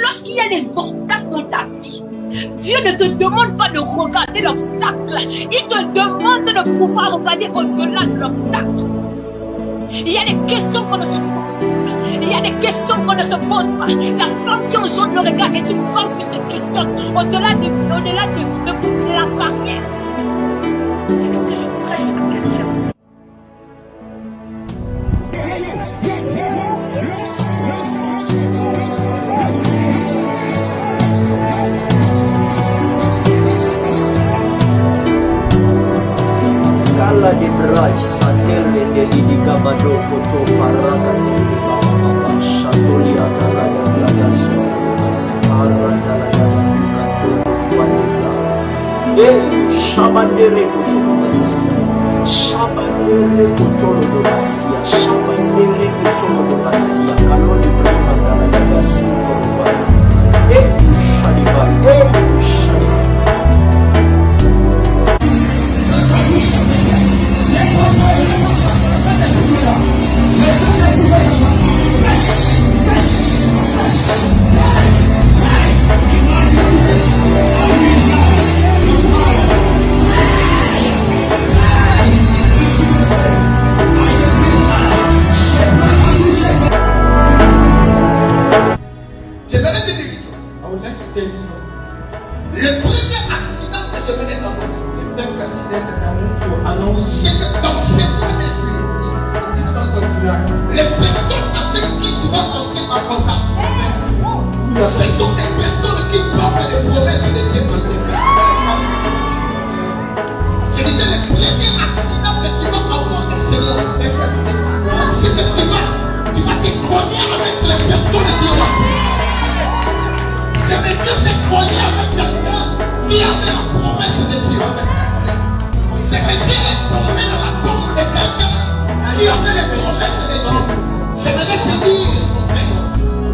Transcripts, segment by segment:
Lorsqu'il y a des obstacles dans ta vie, Dieu ne te demande pas de regarder l'obstacle. Il te demande de pouvoir regarder au-delà de l'obstacle. Il y a des questions qu'on ne se pose pas. Il y a des questions qu'on ne se pose pas. La femme qui enjôle le regard est une femme qui se questionne au-delà de la barrière. Est-ce que je prêche à quelqu'un? Kala de Bryce, Satere de Lidiga Badoko, to Paraka, Shatoli, Analaga, Arandalaga, Shabandere Kutolobasia, Shabandere Kutolobasia, Shabandere Kutolobasia, Kaloni Brahmandalaga, Sukorova, Shadiva, Shadiva. Le premier accident que je venais d'annoncer, le premier accident que annonce, c'est que dans ce mois de juillet, les personnes avec qui tu vas entrer en contact, ce sont des personnes qui portent des promesses de Dieu dans tes mains. Je disais, le premier accident que tu vas avoir dans ce mois, c'est que tu vas te cogner avec les personnes de Dieu. Ce monsieur s'est cogné avec quelqu'un qui avait la promesse de Dieu. Ce monsieur est tombé dans la tombe de quelqu'un qui avait les promesses de Dieu. J'aimerais te dire, mon frère,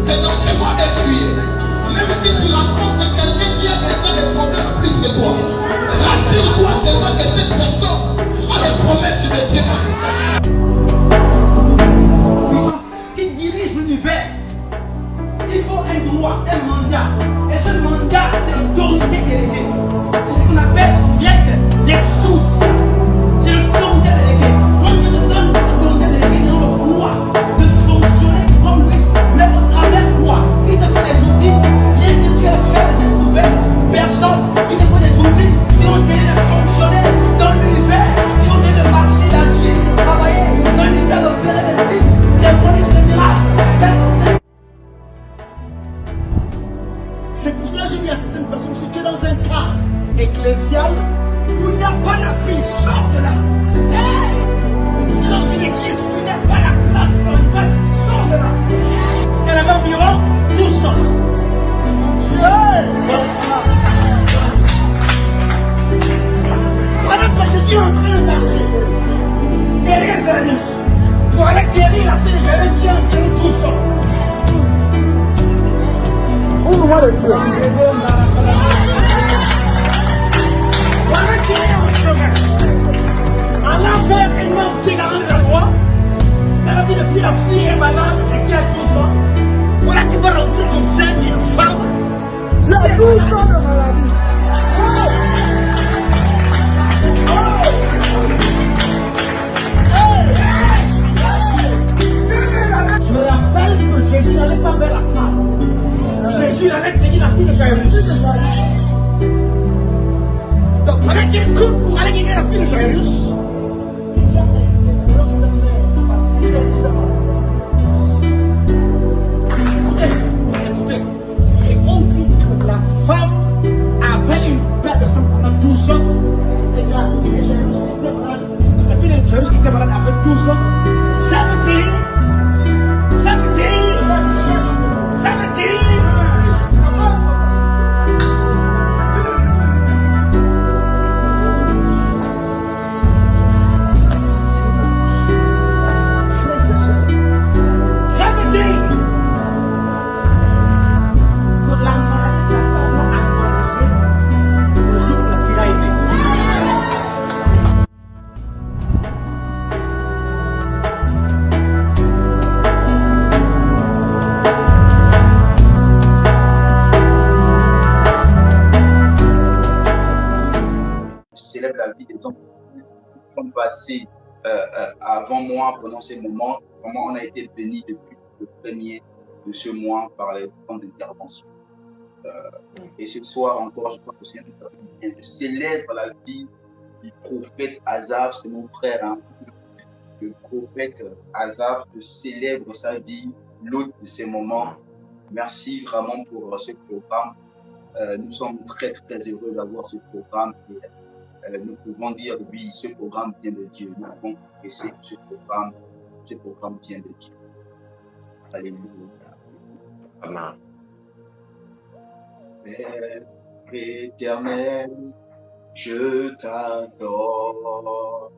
que dans ce mois de juillet, même si tu rencontres quelqu'un qui a déjà des problèmes plus que toi, rassure-toi seulement que cette personne a les promesses de Dieu. Puissance qui dirige l'univers. Il faut un droit, un mandat. Et ce mandat, c'est l'autorité déléguée. C'est ce qu'on appelle l'exousia. C'est l'autorité déléguée. On te donne cette autorité déléguée dans le droit de fonctionner comme lui. Mais au travers de quoi? Il te faut des outils. Bien que tu aies fait de cette nouvelle personne, il te faut des outils qui vont t'aider de fonctionner dans l'univers. Qui vont t'aider de marcher, d'agir, de travailler dans l'univers, d'opérer des signes, des prodiges, des miracles. C'est pour cela que je dis à certaines personnes, si tu es dans un cadre ecclésial où il n'y a pas la vie, sors de là. Hey! Tu es dans une église où il n'y a pas la place de sanctuaire, sors de là. Il y en avait environ 12 ans. Voilà que je suis en train de marcher derrière Janus pour aller guérir la fille de Janus qui est en train de 12 ans. Ouvre-moi le feu. Voilà qui est en chemin. À l'envers, il m'a pris dans la loi. Elle a dit depuis la fille est malade et qui a 12 ans. Voilà qui va rentrer enceinte une femme. Il a 12 ans de maladie. Je me rappelle que Jésus n'allait pas vers la femme. Jésus avait béni la fille de Jairus. Donc, pendant qu'il court pour aller guérir la fille de Jairus, écoutez, c'est on dit que la femme avait une perte de sang pendant 12 ans. Et la fille de Jairus était malade. La fille de Jairus était malade avec 12 ans. Ça veut dire sont passés avant moi pendant ces moments. Vraiment, on a été bénis depuis le premier de ce mois par les grandes interventions. Et ce soir encore, je crois que c'est un bien. Je célèbre la vie du prophète Asaph, c'est mon frère, hein. Le prophète Asaph, je célèbre sa vie, l'autre de ces moments. Merci vraiment pour ce programme. Nous sommes très très heureux d'avoir ce programme et nous pouvons dire oui, ce programme vient de Dieu. Nous pouvons confesser que ce programme vient de Dieu. Alléluia. Amen. Père éternel, je t'adore.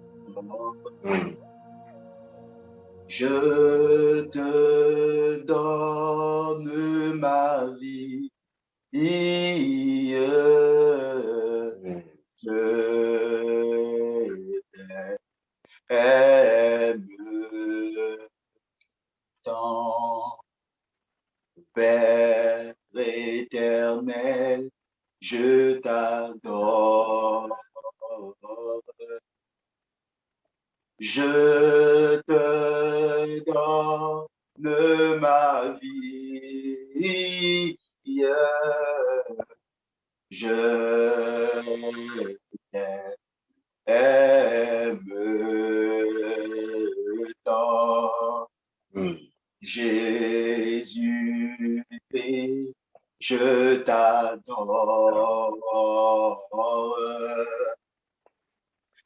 Je te donne ma vie. Je t'aime tant. Père éternel, je t'adore. Je te donne ma vie. Je t'aime tant. Jésus, je t'adore.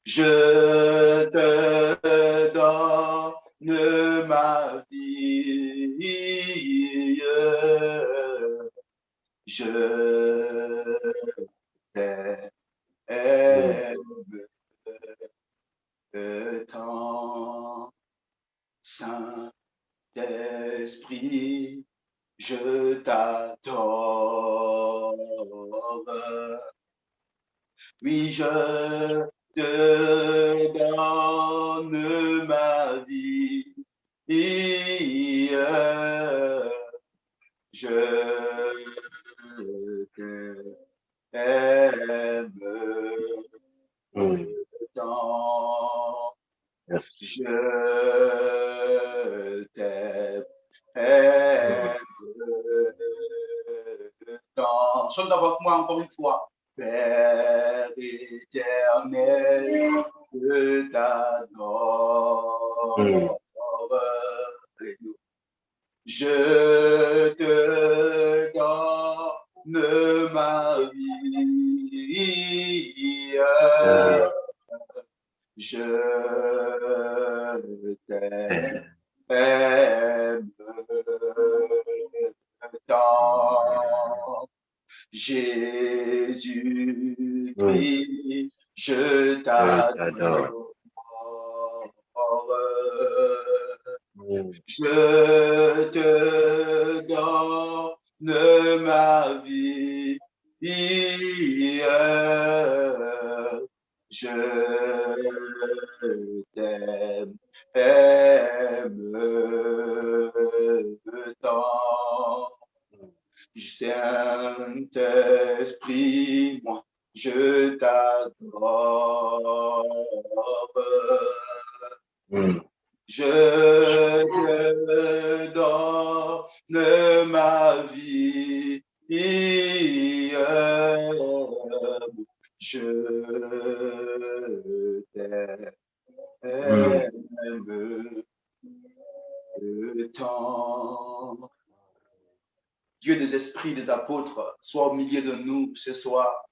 Je te donne ma vie. Je t'aime tant. Saint-Esprit, je t'adore. Oui, je te donne ma vie. Je t'aime tant. Je t'aime tant. Chante avec moi encore une fois. Père éternel, je t'adore. Je te donne ma vie. Je t'aime tant. Jésus-Christ, je t'adore. Je te donne ma vie. Je t'aime tant. Saint-Esprit, moi, je t'adore. Je te donne ma vie. Je t'aime tant. Dieu des esprits, des apôtres, sois au milieu de nous ce soir.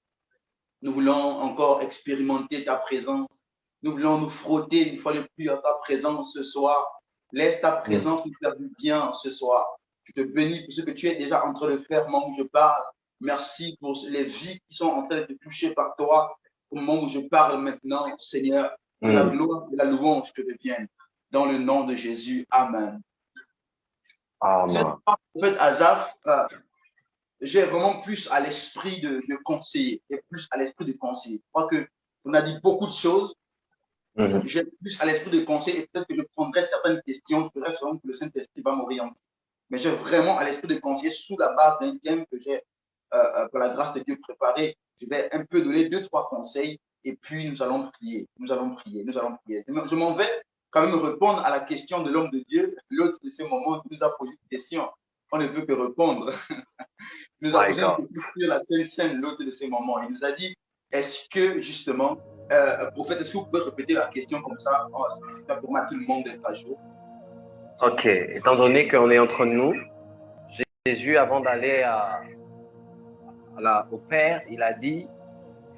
Nous voulons encore expérimenter ta présence. Nous voulons nous frotter une fois de plus à ta présence ce soir. Laisse ta présence nous faire du bien ce soir. Je te bénis pour ce que tu es déjà en train de faire au moment où je parle. Merci pour les vies qui sont en train de te toucher par toi au moment où je parle maintenant, Seigneur. Que la gloire et la louange te reviennent. Dans le nom de Jésus. Amen. En fait, Asaph, j'ai vraiment plus à l'esprit de conseiller et plus à l'esprit de conseiller. Je crois qu'on a dit beaucoup de choses. J'ai plus à l'esprit de conseiller et peut-être que je prendrai certaines questions. Je ferai sûrement que le Saint-Esprit va m'orienter. Mais j'ai vraiment à l'esprit de conseiller sous la base d'un thème que j'ai, par la grâce de Dieu, préparé. Je vais un peu donner 2-3 conseils et puis nous allons prier, nous allons prier, nous allons prier. Je m'en vais quand même répondre à la question de l'homme de Dieu. L'autre de ces moments qui nous a posé une question, on ne peut que répondre. Il nous a posé une question sur la Sainte Seine, l'autre de ces moments. Il nous a dit, est-ce que justement, prophète, est-ce que vous pouvez répéter la question comme ça, ça permet à tout le monde d'être à jour? Ok, étant donné qu'on est entre nous, Jésus, avant d'aller au Père, il a dit,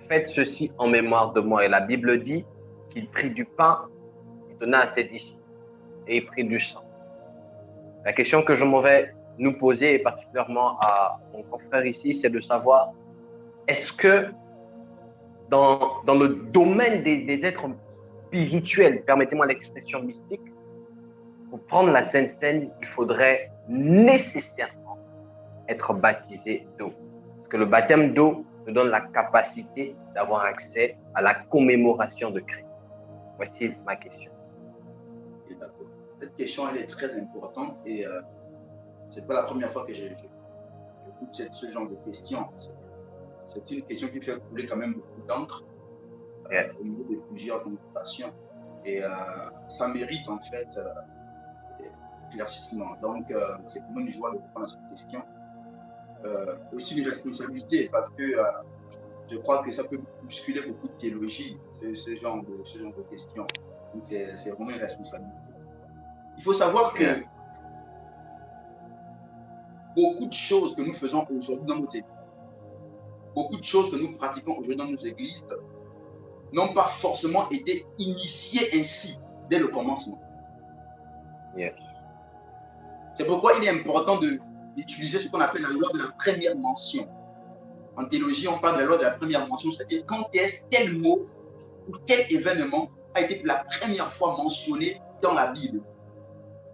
faites ceci en mémoire de moi. Et la Bible dit qu'il prit du pain, il donna à ses disciples, et il prit du sang. La question que je m'en vais nous poser, et particulièrement à mon confrère ici, c'est de savoir, est-ce que dans le domaine des êtres spirituels, permettez-moi l'expression mystique, pour prendre la Sainte Seine, il faudrait nécessairement être baptisé d'eau. Parce que le baptême d'eau nous donne la capacité d'avoir accès à la commémoration de Christ. Voici ma question. Cette question, elle est très importante et ce n'est pas la première fois que j'écoute ce genre de questions. C'est une question qui fait couler quand même beaucoup d'encre au niveau de plusieurs congrégations. Et ça mérite en fait éclaircissement. Donc, c'est pour moi une joie de répondre à cette question. Aussi une responsabilité parce que je crois que ça peut bousculer beaucoup de théologie, ce genre de questions. Donc, c'est vraiment une responsabilité. Il faut savoir que beaucoup de choses que nous faisons aujourd'hui dans nos églises, beaucoup de choses que nous pratiquons aujourd'hui dans nos églises n'ont pas forcément été initiées ainsi dès le commencement. Yes. C'est pourquoi il est important d'utiliser ce qu'on appelle la loi de la première mention. En théologie, on parle de la loi de la première mention, c'est-à-dire quand est-ce tel mot ou tel événement a été pour la première fois mentionné dans la Bible.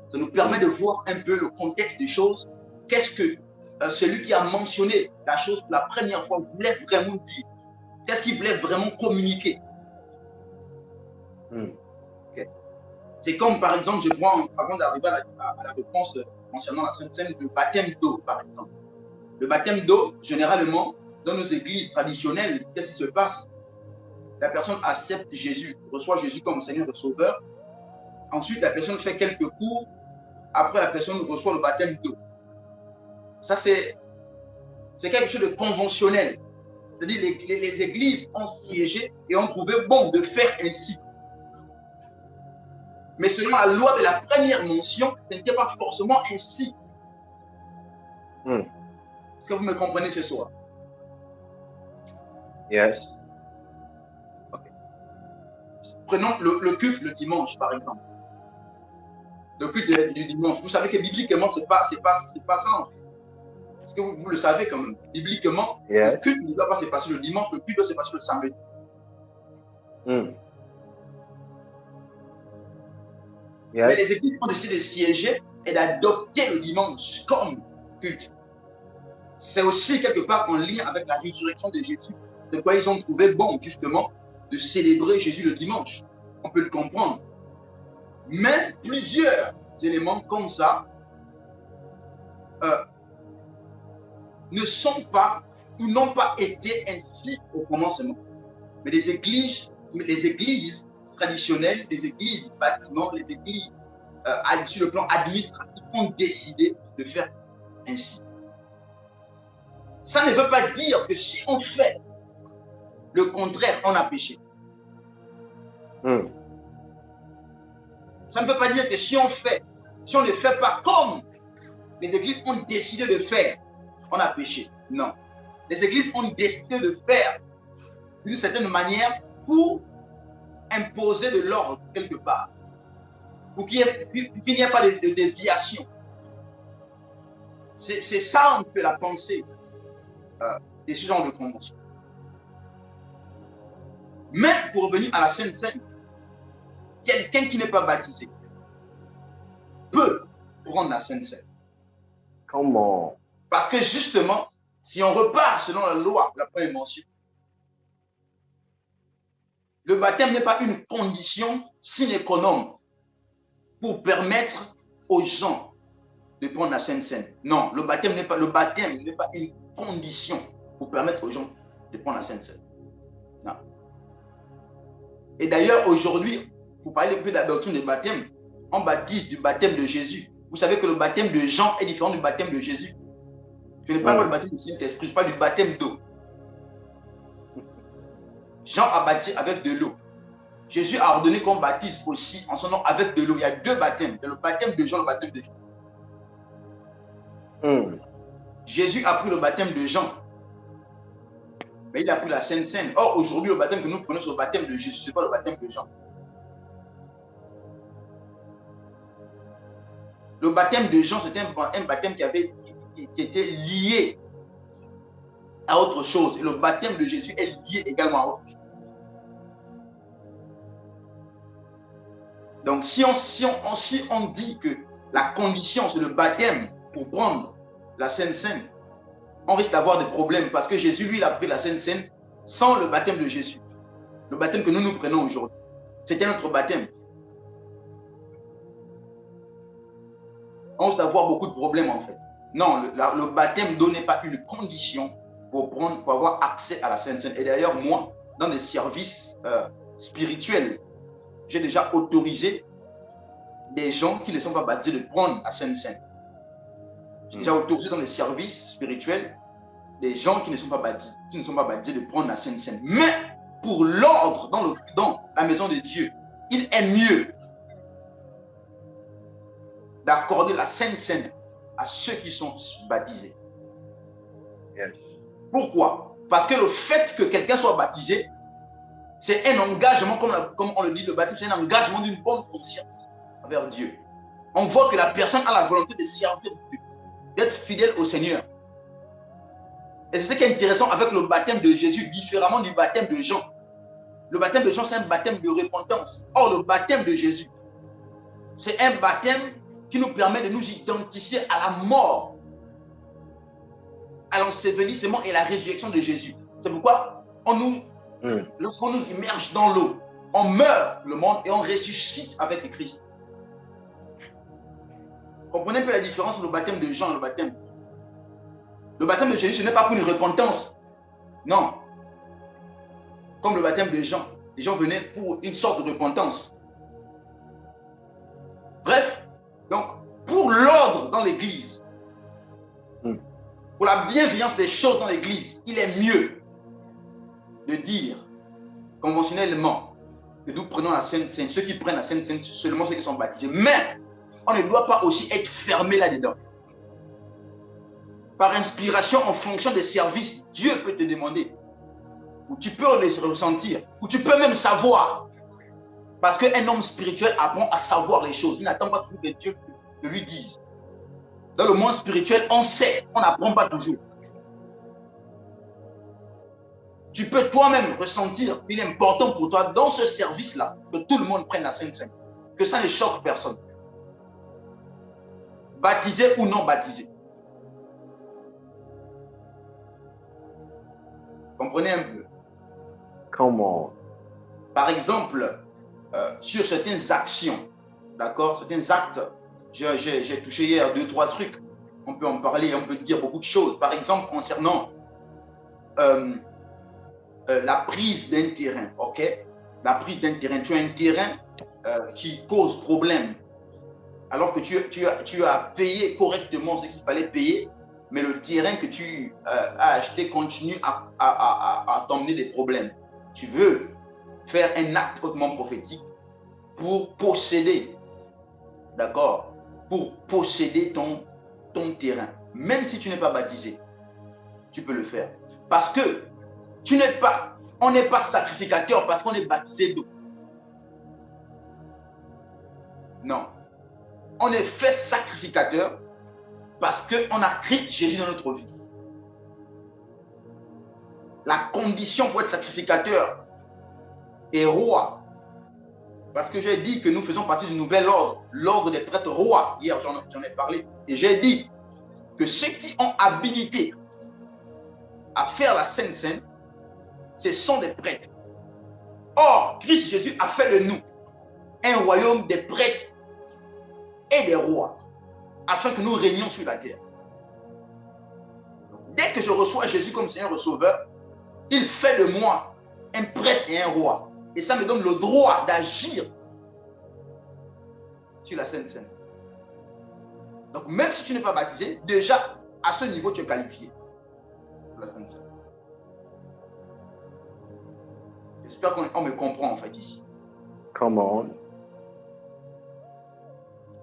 Ça nous permet de voir un peu le contexte des choses. Qu'est-ce que celui qui a mentionné la chose pour la première fois voulait vraiment dire? Qu'est-ce qu'il voulait vraiment communiquer? Okay. C'est comme, par exemple, je prends, avant d'arriver à la réponse concernant la Sainte Seine, le baptême d'eau, par exemple. Le baptême d'eau, généralement, dans nos églises traditionnelles, qu'est-ce qui se passe? La personne accepte Jésus, reçoit Jésus comme Seigneur et Sauveur. Ensuite, la personne fait quelques cours. Après, la personne reçoit le baptême d'eau. Ça, c'est quelque chose de conventionnel. C'est-à-dire les églises ont siégé et ont trouvé bon de faire ainsi. Mais selon la loi de la première mention, ce n'était pas forcément ainsi. Est-ce que vous me comprenez ce soir? Yes. Okay. Prenons le culte le dimanche, par exemple. Le culte du dimanche. Vous savez que bibliquement, c'est pas ça. En fait. Est-ce que vous le savez quand même? Bibliquement, le culte ne doit pas se passer le dimanche, le culte doit se passer le samedi. Mais les églises ont décidé de siéger et d'adopter le dimanche comme culte. C'est aussi quelque part en lien avec la résurrection de Jésus. C'est pourquoi ils ont trouvé bon, justement, de célébrer Jésus le dimanche. On peut le comprendre. Mais plusieurs éléments comme ça ne sont pas ou n'ont pas été ainsi au commencement. Mais les églises traditionnelles, les églises bâtiments, les églises sur le plan administratif ont décidé de faire ainsi. Ça ne veut pas dire que si on fait le contraire, on a péché. Ça ne veut pas dire que si on ne fait pas comme les églises ont décidé de faire, on a péché. Non. Les églises ont décidé de faire d'une certaine manière pour imposer de l'ordre quelque part. Pour qu'il n'y ait pas de déviation. C'est ça un peu la pensée de ce genre de convention. Mais pour revenir à la Sainte Seine, quelqu'un qui n'est pas baptisé peut prendre la Sainte Seine. Comment? Parce que justement, si on repart selon la loi, la première mention, le baptême n'est pas une condition sine qua non pour permettre aux gens de prendre la Sainte Seine. Non, le baptême n'est pas une condition pour permettre aux gens de prendre la Sainte Seine. Non. Et d'ailleurs, aujourd'hui, pour parler un peu de la doctrine du baptême, on baptise du baptême de Jésus. Vous savez que le baptême de Jean est différent du baptême de Jésus. Je ne parle pas du baptême du Saint-Esprit, je parle du baptême d'eau. Jean a baptisé avec de l'eau. Jésus a ordonné qu'on baptise aussi en son nom avec de l'eau. Il y a deux baptêmes. Il y a le baptême de Jean et le baptême de Jésus. Jésus a pris le baptême de Jean. Mais il a pris la Sainte Seine. Or, aujourd'hui, le baptême que nous prenons, c'est le baptême de Jésus. Ce n'est pas le baptême de Jean. Le baptême de Jean, c'était un baptême qui était lié à autre chose. Et le baptême de Jésus est lié également à autre chose. Donc, si on dit que la condition, c'est le baptême pour prendre la Sainte Seine, on risque d'avoir des problèmes parce que Jésus, lui, il a pris la Sainte Seine sans le baptême de Jésus. Le baptême que nous prenons aujourd'hui. C'était notre baptême. On risque d'avoir beaucoup de problèmes en fait. Non, le baptême d'eau n'est pas une condition pour avoir accès à la Sainte Seine. Et d'ailleurs, moi, dans les services spirituels, j'ai déjà autorisé des gens qui ne sont pas baptisés de prendre la Sainte Seine. J'ai déjà autorisé dans les services spirituels des gens qui ne sont pas baptisés de prendre la Sainte Seine. Mais pour l'ordre dans la maison de Dieu, il est mieux d'accorder la Sainte Seine à ceux qui sont baptisés. Yes. Pourquoi? Parce que le fait que quelqu'un soit baptisé, c'est un engagement, comme on le dit, le baptême, c'est un engagement d'une bonne conscience envers Dieu. On voit que la personne a la volonté de servir Dieu, d'être fidèle au Seigneur. Et c'est ce qui est intéressant avec le baptême de Jésus, différemment du baptême de Jean. Le baptême de Jean, c'est un baptême de repentance. Or, le baptême de Jésus, c'est un baptême qui nous permet de nous identifier à la mort, à l'ensevelissement et la résurrection de Jésus. C'est pourquoi lorsqu'on nous immerge dans l'eau, on meurt le monde et on ressuscite avec le Christ. Comprenez un peu la différence entre le baptême de Jean et le baptême. Le baptême de Jésus, ce n'est pas pour une repentance. Non. Comme le baptême de Jean. Les gens venaient pour une sorte de repentance. Bref, donc, pour l'ordre dans l'église, pour la bienveillance des choses dans l'église, il est mieux de dire conventionnellement que nous prenons la Sainte Seine. Ceux qui prennent la Sainte Seine, seulement ceux qui sont baptisés. Mais on ne doit pas aussi être fermé là-dedans. Par inspiration, en fonction des services, Dieu peut te demander, ou tu peux les ressentir, ou tu peux même savoir. Parce qu'un homme spirituel apprend à savoir les choses. Il n'attend pas toujours que Dieu le lui dise. Dans le monde spirituel, on sait, on n'apprend pas toujours. Tu peux toi-même ressentir qu'il est important pour toi dans ce service-là que tout le monde prenne la Sainte Seine. Que ça ne choque personne. Baptisé ou non baptisé. Comprenez un peu. Comment? Par exemple, sur certaines actions, d'accord, certains actes, j'ai touché hier 2-3 trucs. On peut en parler, on peut dire beaucoup de choses. Par exemple, concernant la prise d'un terrain, ok? La prise d'un terrain. Tu as un terrain qui cause problème. Alors que tu as payé correctement ce qu'il fallait payer, mais le terrain que tu as acheté continue à t'emmener des problèmes. Tu veux faire un acte hautement prophétique pour posséder, d'accord? Pour posséder ton terrain. Même si tu n'es pas baptisé, tu peux le faire. Parce que on n'est pas sacrificateur parce qu'on est baptisé d'eau. Non. On est fait sacrificateur parce qu'on a Christ Jésus dans notre vie. La condition pour être sacrificateur est roi. Parce que j'ai dit que nous faisons partie du nouvel ordre, l'ordre des prêtres rois. Hier, j'en ai parlé. Et j'ai dit que ceux qui ont habilité à faire la Sainte Seine, ce sont des prêtres. Or, Christ Jésus a fait de nous un royaume des prêtres et des rois, afin que nous régnions sur la terre. Dès que je reçois Jésus comme Seigneur et Sauveur, il fait de moi un prêtre et un roi. Et ça me donne le droit d'agir sur la Sainte Seine. Donc, même si tu n'es pas baptisé, déjà, à ce niveau, tu es qualifié pour la Sainte Seine. J'espère qu'on me comprend, en fait, ici. Come on.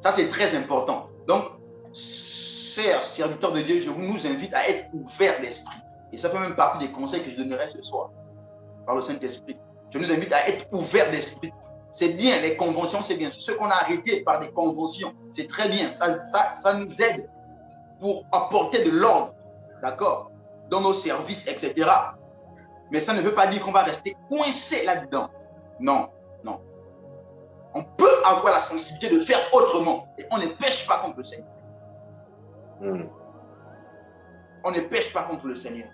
Ça, c'est très important. Donc, chers serviteurs de Dieu, je nous invite à être ouverts d'esprit. Et ça fait même partie des conseils que je donnerai ce soir par le Saint-Esprit. Je nous invite à être ouverts d'esprit. C'est bien, les conventions, c'est bien. Ce qu'on a arrêté par des conventions, c'est très bien. Ça nous aide pour apporter de l'ordre, d'accord, dans nos services, etc. Mais ça ne veut pas dire qu'on va rester coincé là-dedans. Non, non. On peut avoir la sensibilité de faire autrement. Et on ne pêche pas contre le Seigneur. On ne pêche pas contre le Seigneur.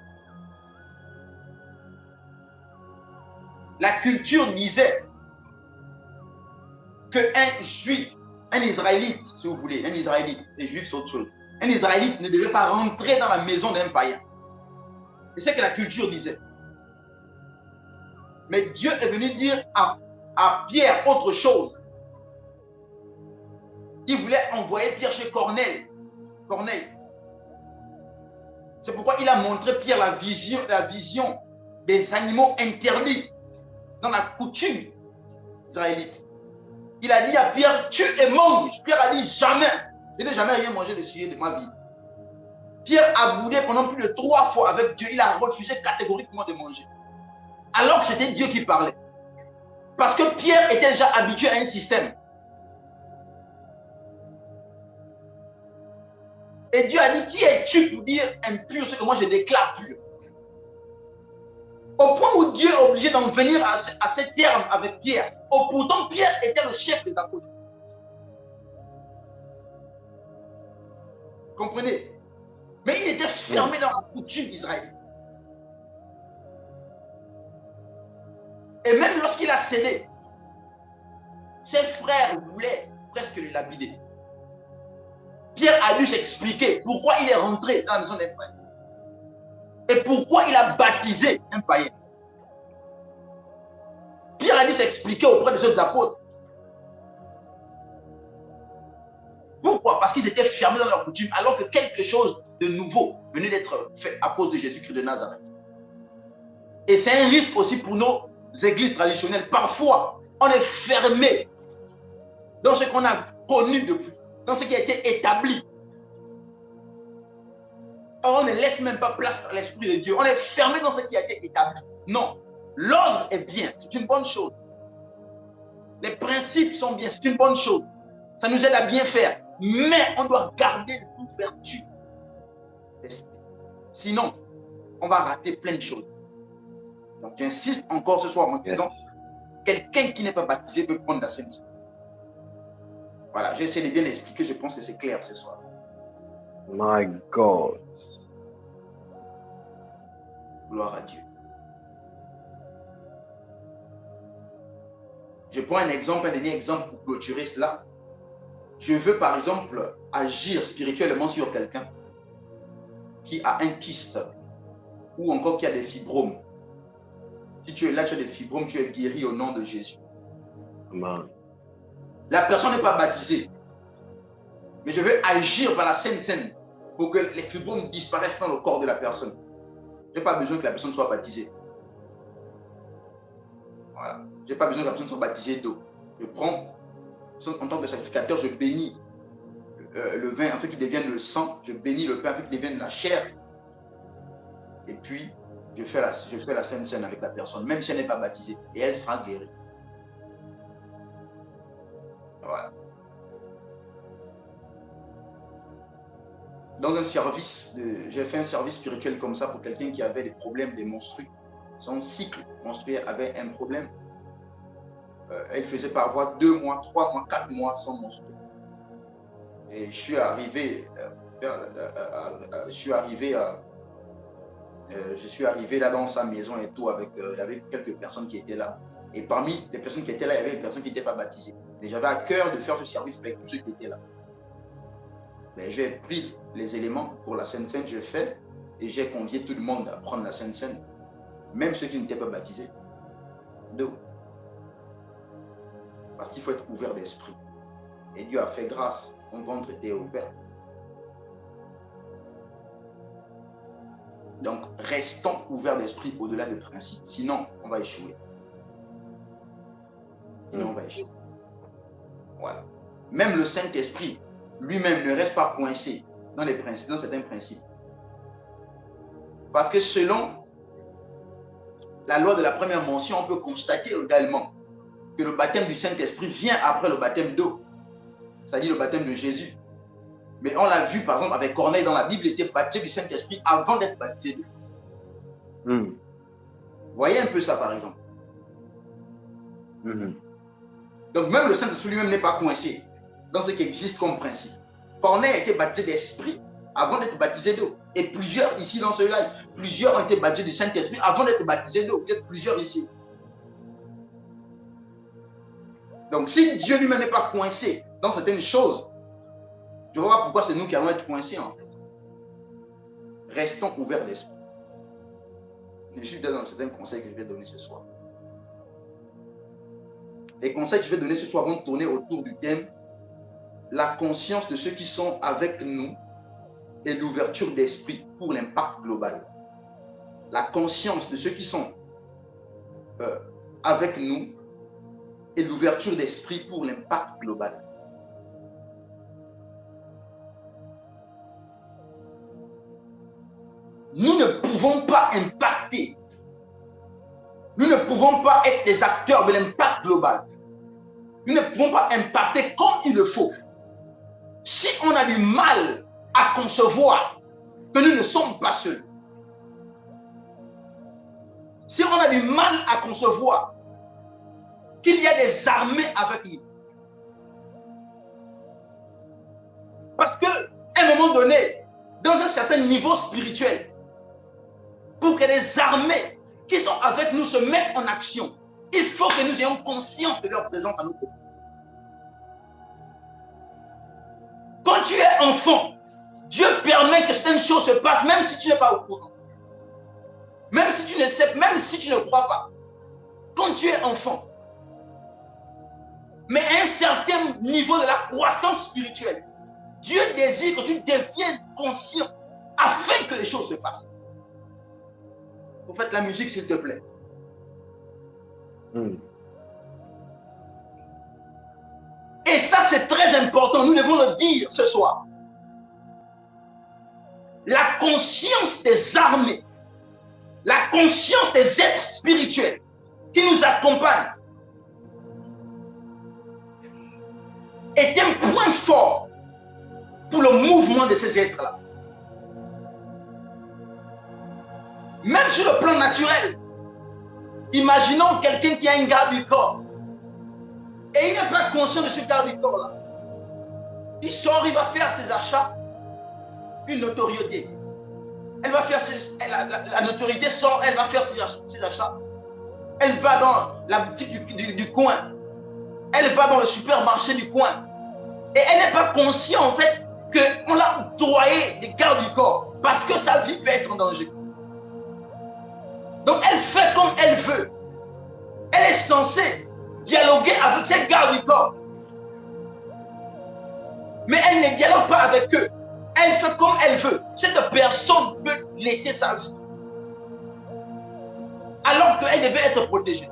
La culture disait qu'un juif, un israélite, si vous voulez, un israélite, les juifs c'est autre chose. Un israélite ne devait pas rentrer dans la maison d'un païen. C'est ce que la culture disait. Mais Dieu est venu dire à Pierre autre chose. Il voulait envoyer Pierre chez Corneille. C'est pourquoi il a montré Pierre la vision des animaux interdits dans la coutume israélite. Il a dit à Pierre, tue et mange. Pierre a dit, jamais. Je n'ai jamais rien mangé de sujet de ma vie. Pierre a boudé pendant plus de 3 fois avec Dieu. Il a refusé catégoriquement de manger. Alors que c'était Dieu qui parlait. Parce que Pierre était déjà habitué à un système. Et Dieu a dit, qui es-tu pour dire impur ce que moi je déclare pur? Au point où Dieu est obligé d'en venir à ces termes avec Pierre. Pourtant, Pierre était le chef des apôtres. Comprenez? Mais il était fermé dans la coutume d'Israël. Et même lorsqu'il a cédé, ses frères voulaient presque le lapider. Pierre a dû s'expliquer pourquoi il est rentré dans la maison des frères. Et pourquoi il a baptisé un païen. Pierre a dû s'expliquer auprès des autres apôtres. Pourquoi? Parce qu'ils étaient fermés dans leur coutume, alors que quelque chose de nouveau venait d'être fait à cause de Jésus-Christ de Nazareth. Et c'est un risque aussi pour nos églises traditionnelles. Parfois, on est fermé dans ce qu'on a connu depuis, dans ce qui a été établi. On ne laisse même pas place à l'Esprit de Dieu. On est fermé dans ce qui a été établi. Non. L'ordre est bien. C'est une bonne chose. Les principes sont bien. C'est une bonne chose. Ça nous aide à bien faire. Mais on doit garder l'ouverture d'esprit. Sinon, on va rater plein de choses. Donc, j'insiste encore ce soir en disant, quelqu'un qui n'est pas baptisé peut prendre la Sainte Seine. Voilà, j'essaie de bien expliquer. Je pense que c'est clair ce soir. My God. Gloire à Dieu. Je prends un exemple, un dernier exemple pour clôturer cela. Je veux par exemple agir spirituellement sur quelqu'un qui a un kyste ou encore qui a des fibromes. Si tu es là, tu as des fibromes, tu es guéri au nom de Jésus. Amen. La personne n'est pas baptisée. Mais je veux agir par la Sainte Seine pour que les fibromes disparaissent dans le corps de la personne. Je n'ai pas besoin que la personne soit baptisée. Voilà. Je n'ai pas besoin que la personne soit baptisée d'eau. Je prends, en tant que sacrificateur, je bénis le vin afin qu'il devienne le sang. Je bénis le pain afin qu'il devienne la chair. Et puis, je fais la Sainte Seine avec la personne, même si elle n'est pas baptisée. Et elle sera guérie. Voilà. Dans un service, j'ai fait un service spirituel comme ça pour quelqu'un qui avait des problèmes de menstrues. Son cycle menstruel avait un problème. Elle faisait parfois 2 mois, 3 mois, 4 mois sans menstruer. Et je suis arrivé là dans sa maison et tout avec quelques personnes qui étaient là. Et parmi les personnes qui étaient là, il y avait des personnes qui n'étaient pas baptisées. Et j'avais à cœur de faire ce service avec tous ceux qui étaient là. Mais j'ai pris les éléments pour la Sainte Seine, j'ai fait et j'ai convié tout le monde à prendre la Sainte Seine, même ceux qui n'étaient pas baptisés. Donc, Parce qu'il faut être ouvert d'esprit. Et Dieu a fait grâce. Ton ventre était ouvert. Donc, restons ouverts d'esprit au-delà des principes. Sinon, on va échouer. Sinon, on va échouer. Voilà. Même le Saint-Esprit, lui-même, ne reste pas coincé dans les principes, dans certains principes. Parce que selon la loi de la première mention, on peut constater également que le baptême du Saint-Esprit vient après le baptême d'eau. C'est-à-dire le baptême de Jésus. Mais on l'a vu, par exemple, avec Corneille dans la Bible, il était baptisé du Saint-Esprit avant d'être baptisé d'eau. Voyez un peu ça, par exemple. Donc, même le Saint-Esprit lui-même n'est pas coincé dans ce qui existe comme principe. Corneille a été baptisé d'esprit avant d'être baptisé d'eau. Et plusieurs ici dans ce live, plusieurs ont été baptisés du Saint-Esprit avant d'être baptisés d'eau. Il y a plusieurs ici. Donc, si Dieu lui-même n'est pas coincé dans certaines choses, je vois pourquoi c'est nous qui allons être coincés en fait. Restons ouverts d'esprit. Je suis dans certains conseils que je vais donner ce soir. Les conseils que je vais donner ce soir vont tourner autour du thème la conscience de ceux qui sont avec nous et l'ouverture d'esprit pour l'impact global. La conscience de ceux qui sont avec nous et l'ouverture d'esprit pour l'impact global. Nous ne pouvons pas impacter. Nous ne pouvons pas être des acteurs de l'impact global. Nous ne pouvons pas impacter comme il le faut. Si on a du mal à concevoir que nous ne sommes pas seuls, si on a du mal à concevoir qu'il y a des armées avec nous, parce qu'à un moment donné, dans un certain niveau spirituel, pour que les armées qui sont avec nous se mettent en action, il faut que nous ayons conscience de leur présence à nos côtés. Quand tu es enfant, Dieu permet que certaines choses se passent même si tu n'es pas au courant. Même si tu ne sais, même si tu ne crois pas. Quand tu es enfant. Mais à un certain niveau de la croissance spirituelle, Dieu désire que tu deviennes conscient afin que les choses se passent. Vous faites la musique s'il te plaît. Et ça c'est très important, nous devons le dire ce soir. La conscience des armées, la conscience des êtres spirituels qui nous accompagnent est un point fort pour le mouvement de ces êtres-là. Même sur le plan naturel, imaginons quelqu'un qui a une garde du corps et il n'est pas conscient de ce garde du corps-là. Il sort, il va faire ses achats, une notoriété. Elle va faire la notoriété sort, elle va faire ses achats. Elle va dans la boutique du coin. Elle va dans le supermarché du coin. Et elle n'est pas consciente en fait qu'on l'a octroyé des gardes du corps parce que sa vie peut être en danger. Donc elle fait comme elle veut. Elle est censée dialoguer avec ses gardes du corps. Mais elle ne dialogue pas avec eux. Elle fait comme elle veut. Cette personne peut laisser sa vie. Alors qu'elle devait être protégée.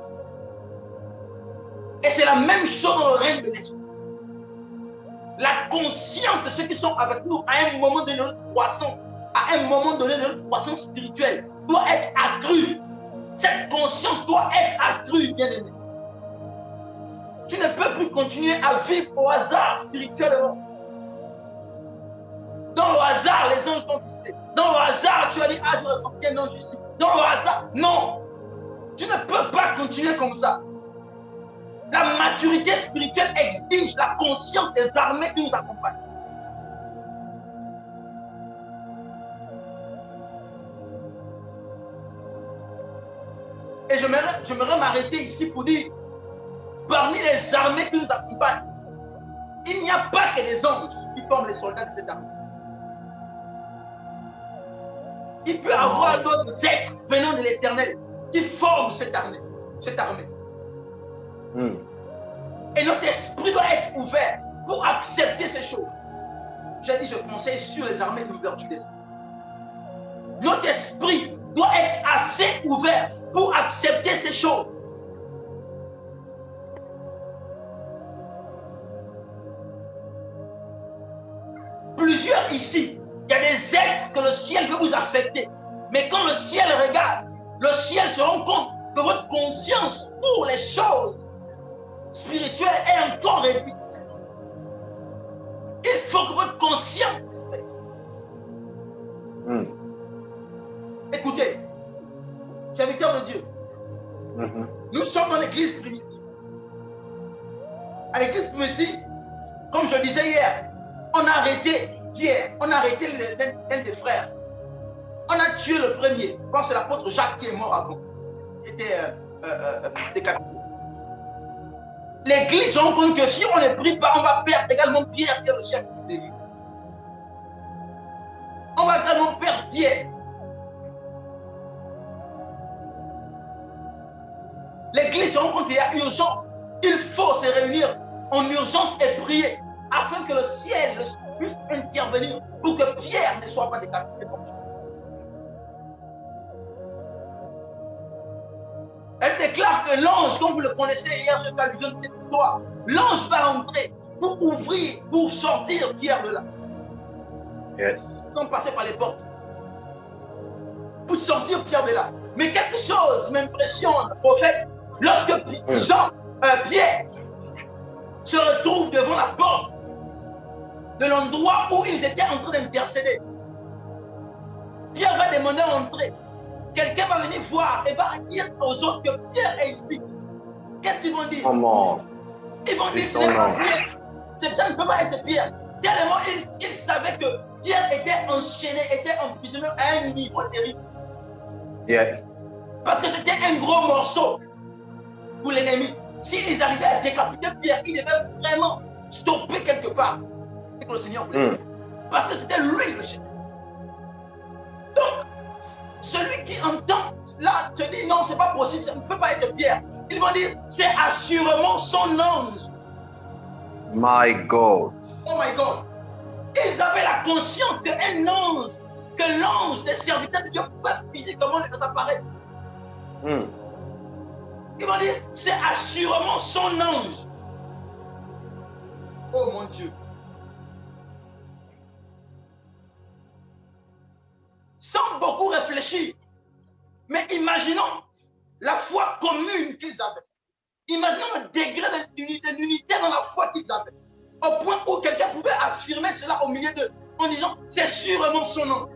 Et c'est la même chose dans le règne de l'esprit. La conscience de ceux qui sont avec nous à un moment donné de notre croissance, à un moment donné de notre croissance spirituelle, doit être accrue. Cette conscience doit être accrue, bien-aimé. Tu ne peux plus continuer à vivre au hasard spirituellement. Dans le hasard, les anges vont quitter. Dans le hasard, tu as dit, ah, je ressenti un ange ici. Dans le hasard, non. Tu ne peux pas continuer comme ça. La maturité spirituelle exige la conscience des armées qui nous accompagnent. Et j'aimerais m'arrêter ici pour dire, parmi les armées qui nous accompagnent, il n'y a pas que les anges qui forment les soldats de cette armée. Il peut y avoir d'autres êtres venant de l'éternel qui forment cette armée. Et notre esprit doit être ouvert pour accepter ces choses. J'ai dit, je conseille sur les armées de l'ouverture des esprits. Notre esprit doit être assez ouvert pour accepter ces choses. Plusieurs ici, il y a des êtres que le ciel veut vous affecter. Mais quand le ciel regarde, le ciel se rend compte que votre conscience pour les choses spirituelles est encore réduite. Il faut que votre conscience... Écoutez, serviteur de Dieu, nous sommes dans l'église primitive. À l'église primitive, comme je disais hier, on a arrêté Pierre, on a arrêté l'un des frères. On a tué le premier. Je pense que c'est l'apôtre Jacques qui est mort avant. Il était décapité. L'église se rend compte que si on ne prie pas, on va perdre également Pierre, qui est le chef de l'église. On va également perdre Pierre. L'église se rend compte qu'il y a urgence. Il faut se réunir en urgence et prier afin que le ciel puisse intervenir pour que Pierre ne soit pas décapité. Elle déclare que l'ange, comme vous le connaissez hier, je fais allusion de cette histoire, l'ange va entrer pour ouvrir, pour sortir Pierre de là. Yes. Sans passer par les portes. Pour sortir Pierre de là. Mais quelque chose m'impressionne, prophète, lorsque Pierre se retrouve devant la porte de l'endroit où ils étaient en train d'intercéder. Pierre va demander à entrer. Quelqu'un va venir voir et va dire aux autres que Pierre est ici. Qu'est-ce qu'ils vont dire? Comment? Ils vont dire que ce n'est pas Pierre. Ça ne peut pas être Pierre. Tellement ils savaient que Pierre était enchaîné, était emprisonné à un niveau terrible. Yes. Parce que c'était un gros morceau pour l'ennemi. S'ils arrivaient à décapiter Pierre, ils devaient vraiment stopper quelque part. Et que le Seigneur voulait faire. Parce que c'était lui le chef. Donc, celui qui entend là te dit non, c'est pas possible, ça ne peut pas être Pierre. Ils vont dire c'est assurément son ange. My God. Oh my God. Ils avaient la conscience qu'un ange, que l'ange des serviteurs de Dieu pouvait physiquement les apparaître. Ils vont dire c'est assurément son ange. Oh mon Dieu. Sans beaucoup réfléchir. Mais imaginons la foi commune qu'ils avaient. Imaginons le degré d'unité dans la foi qu'ils avaient. Au point où quelqu'un pouvait affirmer cela au milieu d'eux en disant c'est sûrement son nom.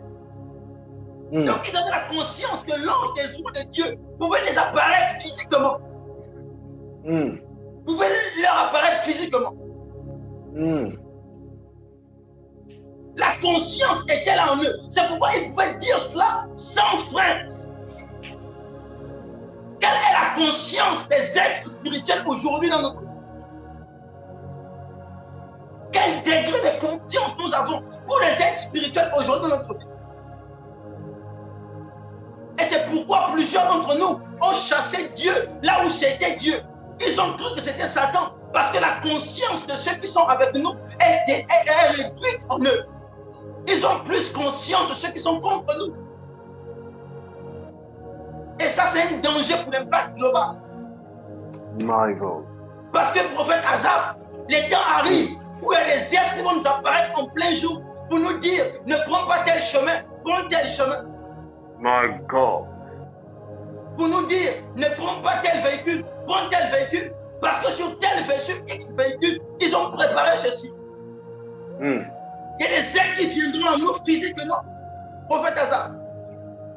Donc ils avaient la conscience que l'ange des oies de Dieu pouvait les apparaître physiquement. Pouvait leur apparaître physiquement. La conscience était là en eux. C'est pourquoi ils pouvaient dire cela sans frein. Quelle est la conscience des êtres spirituels aujourd'hui dans notre vie? Quel degré de conscience nous avons pour les êtres spirituels aujourd'hui dans notre vie? Et c'est pourquoi plusieurs d'entre nous ont chassé Dieu là où c'était Dieu. Ils ont cru que c'était Satan parce que la conscience de ceux qui sont avec nous est réduite en eux. Ils sont plus conscients de ceux qui sont contre nous. Et ça, c'est un danger pour l'impact global. My God. Parce que, prophète Asaph, les temps arrivent où il y a des êtres qui vont nous apparaître en plein jour pour nous dire ne prends pas tel chemin, prends tel chemin. My God. Pour nous dire ne prends pas tel véhicule, prends tel véhicule. Parce que sur tel véhicule, X véhicule, ils ont préparé ceci. Il y a des êtres qui viendront à nous physiquement. Prophète Asaph.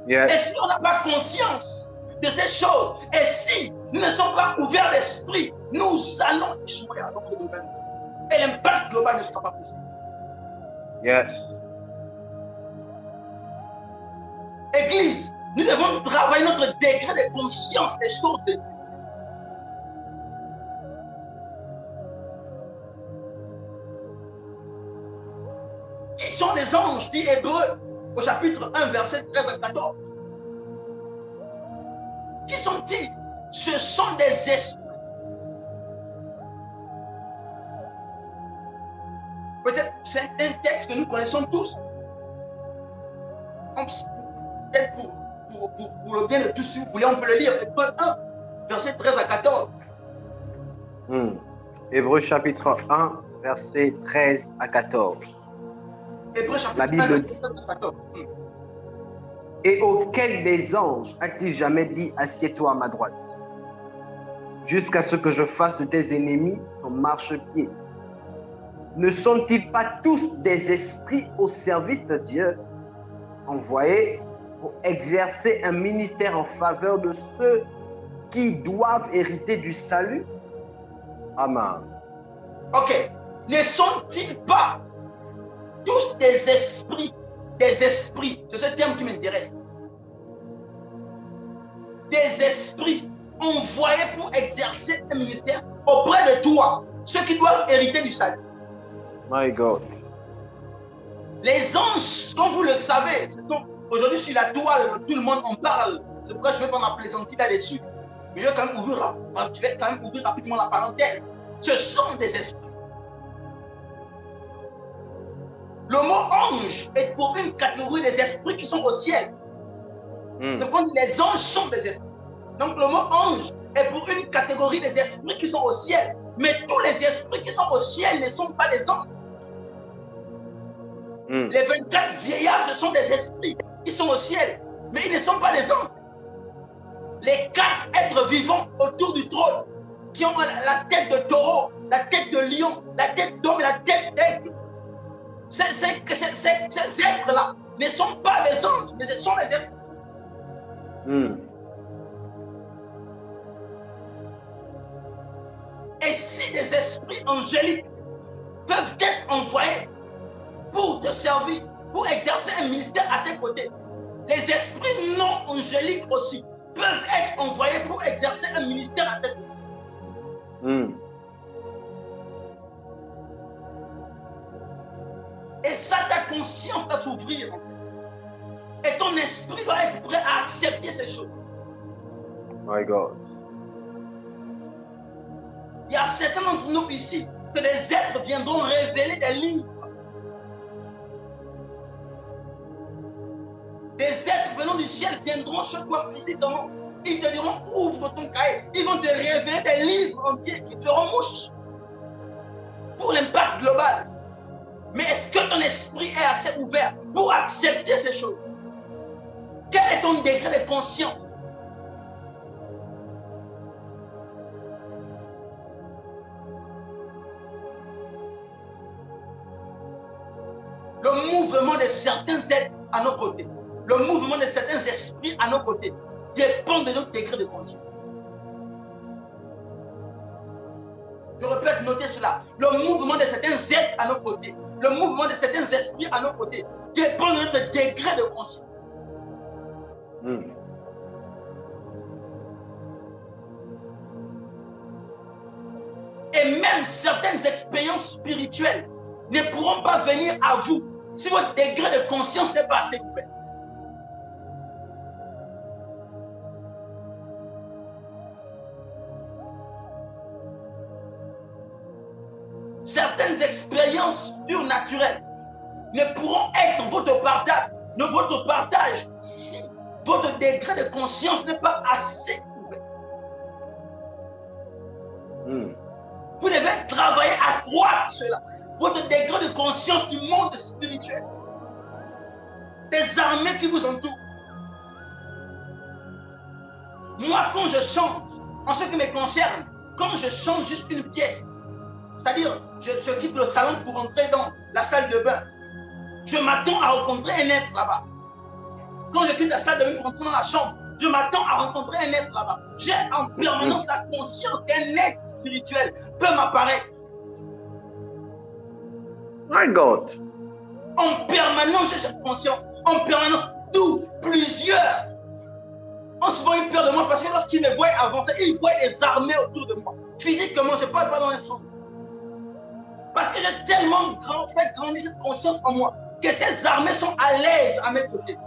Yes. Et si on n'a pas conscience de ces choses, et si nous ne sommes pas ouverts d'esprit, nous allons échouer à notre domaine. Et l'impact global ne sera pas possible. Yes. Église, nous devons travailler notre degré de conscience des choses de Dieu. Qui sont les anges, dit Hébreux, au chapitre 1, verset 13 à 14. Qui sont-ils? Ce sont des esprits Peut-être c'est un texte que nous connaissons tous. Peut-être pour le bien de tous, si vous voulez, on peut le lire. Hébreux 1, verset 13 à 14. Hébreux chapitre 1, verset 13 à 14. Hébreux chapitre La 1, Bible verset dit, 13 à 14. et auquel des anges a-t-il jamais dit, assieds-toi à ma droite, jusqu'à ce que je fasse de tes ennemis ton marchepied? Ne sont-ils pas tous des esprits au service de Dieu, envoyés pour exercer un ministère en faveur de ceux qui doivent hériter du salut? Amen. Ok. Ne sont-ils pas tous des esprits? Des esprits, c'est ce terme qui m'intéresse. Des esprits envoyés pour exercer un ministère auprès de toi, ceux qui doivent hériter du salut. My God. Les anges, comme vous le savez, aujourd'hui sur la toile, tout le monde en parle. C'est pourquoi je vais pas m'applaisantir là-dessus. Mais je vais quand même ouvrir rapidement la parenthèse. Ce sont des esprits. Le mot ange est pour une catégorie des esprits qui sont au ciel. C'est pourquoi les anges sont des esprits. Donc le mot ange est pour une catégorie des esprits qui sont au ciel. Mais tous les esprits qui sont au ciel ne sont pas des anges. Les 24 vieillards, ce sont des esprits qui sont au ciel, mais ils ne sont pas des anges. Les 4 êtres vivants autour du trône, qui ont la tête de taureau, la tête de lion, la tête d'homme et la tête d'aigle. Ces êtres-là ne sont pas des anges, mais ce sont des esprits. Et si des esprits angéliques peuvent être envoyés pour te servir, pour exercer un ministère à tes côtés, les esprits non angéliques aussi peuvent être envoyés pour exercer un ministère à tes côtés. Et ça, ta conscience doit s'ouvrir. Et ton esprit doit être prêt à accepter ces choses. My God. Il y a certains d'entre nous ici que les êtres viendront révéler des livres. Des êtres venant du ciel viendront chez toi physiquement. Ils te diront ouvre ton cahier. Ils vont te révéler des livres entiers qui feront mouche pour l'impact global. Mais est-ce que ton esprit est assez ouvert pour accepter ces choses? Quel est ton degré de conscience? Le mouvement de certains êtres à nos côtés, le mouvement de certains esprits à nos côtés dépend de notre degré de conscience. Je répète, notez cela. Le mouvement de certains êtres à nos côtés, le mouvement de certains esprits à nos côtés dépend de notre degré de conscience. Et même certaines expériences spirituelles ne pourront pas venir à vous si votre degré de conscience n'est pas assez ouvert. Certaines expériences surnaturelles ne pourront être votre partage si votre degré de conscience n'est pas assez ouvert. Vous devez travailler à croire cela. Votre degré de conscience du monde spirituel. Des armées qui vous entourent. Moi, quand je chante, en ce qui me concerne, quand je chante juste une pièce, c'est-à-dire, je quitte le salon pour entrer dans la salle de bain, je m'attends à rencontrer un être là-bas. Quand je quitte la salle de bain pour entrer dans la chambre, je m'attends à rencontrer un être là-bas. J'ai en permanence la conscience qu'un être spirituel peut m'apparaître. My God. En permanence, j'ai cette conscience. En permanence, d'où plusieurs ont souvent eu peur de moi parce que lorsqu'ils me voient avancer, ils voient des armées autour de moi. Physiquement, je ne parle pas dans un son. Parce que j'ai tellement fait grandir cette conscience en moi que ces armées sont à l'aise à mes côtés.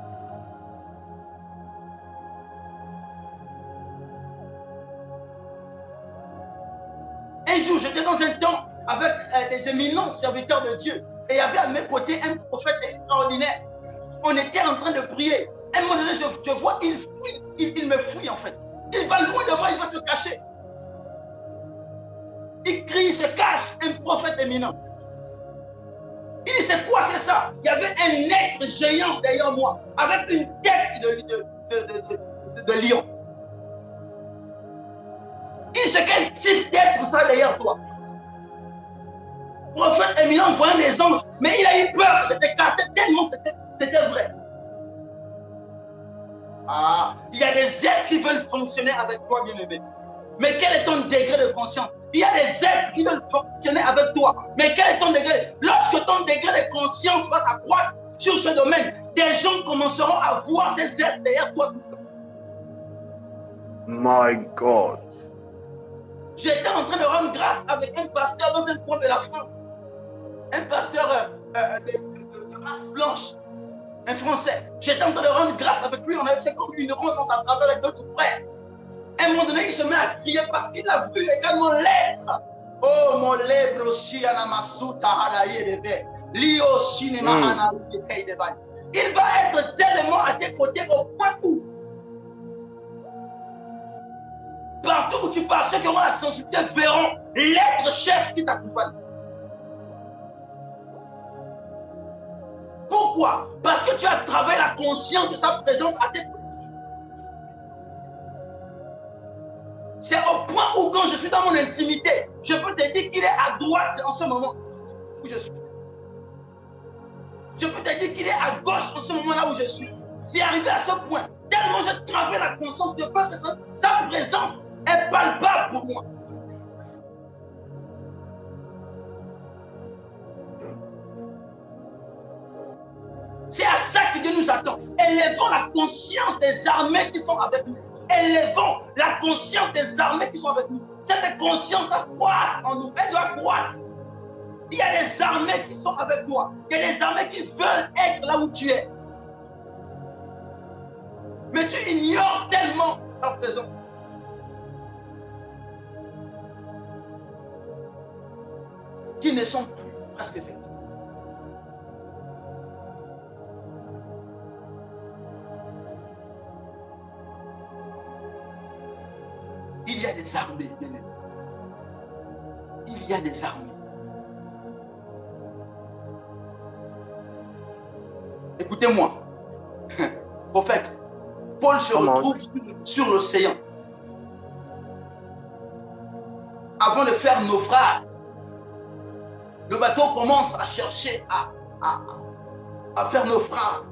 Un jour, j'étais dans un temps avec des éminents serviteurs de Dieu. Et il y avait à mes côtés un prophète extraordinaire. On était en train de prier. À un moment donné, je vois, il fuit, il me fuit en fait. Il va loin de moi, il va se cacher. Il crie, il se cache, un prophète éminent. Il dit, c'est quoi, c'est ça? Il y avait un être géant derrière moi, avec une tête de lion. Il dit, c'est quel type d'être ça derrière toi? Prophète éminent voyant les anges, mais il a eu peur que c'était écarté tellement c'était vrai. Ah, il y a des êtres qui veulent fonctionner avec toi, bien-aimé. Mais quel est ton degré de conscience? Il y a des êtres qui veulent fonctionner avec toi. Mais quel est ton degré? Lorsque ton degré de conscience va s'accroître sur ce domaine, des gens commenceront à voir ces êtres derrière toi. My God. J'étais en train de rendre grâce avec un pasteur dans un coin de la France. Un pasteur de race blanche. Un Français. J'étais en train de rendre grâce avec lui. On avait fait comme une rencontre à travers avec d'autres frères. À un moment donné, il se met à crier parce qu'il a vu également l'être. Oh, mon lèvre aussi à la masuta halaye bébé. Li au cinéma analyse. Il va être tellement à tes côtés au point où partout où tu pars, ceux qui auront la sensibilité verront l'être chef qui t'accompagne. Pourquoi? Parce que tu as travaillé la conscience de sa présence à tes côtés. C'est au point où quand je suis dans mon intimité, je peux te dire qu'il est à droite en ce moment où je suis. Je peux te dire qu'il est à gauche en ce moment là où je suis. C'est arrivé à ce point. Tellement je travaille la conscience, je peux que sa présence est palpable pour moi. C'est à ça que Dieu nous attend. Élevons la conscience des armées qui sont avec nous. Élevons la conscience des armées qui sont avec nous. Cette conscience doit croître en nous. Elle doit croître. Il y a des armées qui sont avec toi. Il y a des armées qui veulent être là où tu es. Mais tu ignores tellement leur présence. Qui ne sont plus presque faites. Il y a des armées, bien-aimés. Il y a des armées. Écoutez-moi, prophète, Paul se retrouve sur l'océan. Avant de faire naufrage, le bateau commence à chercher à faire naufrage.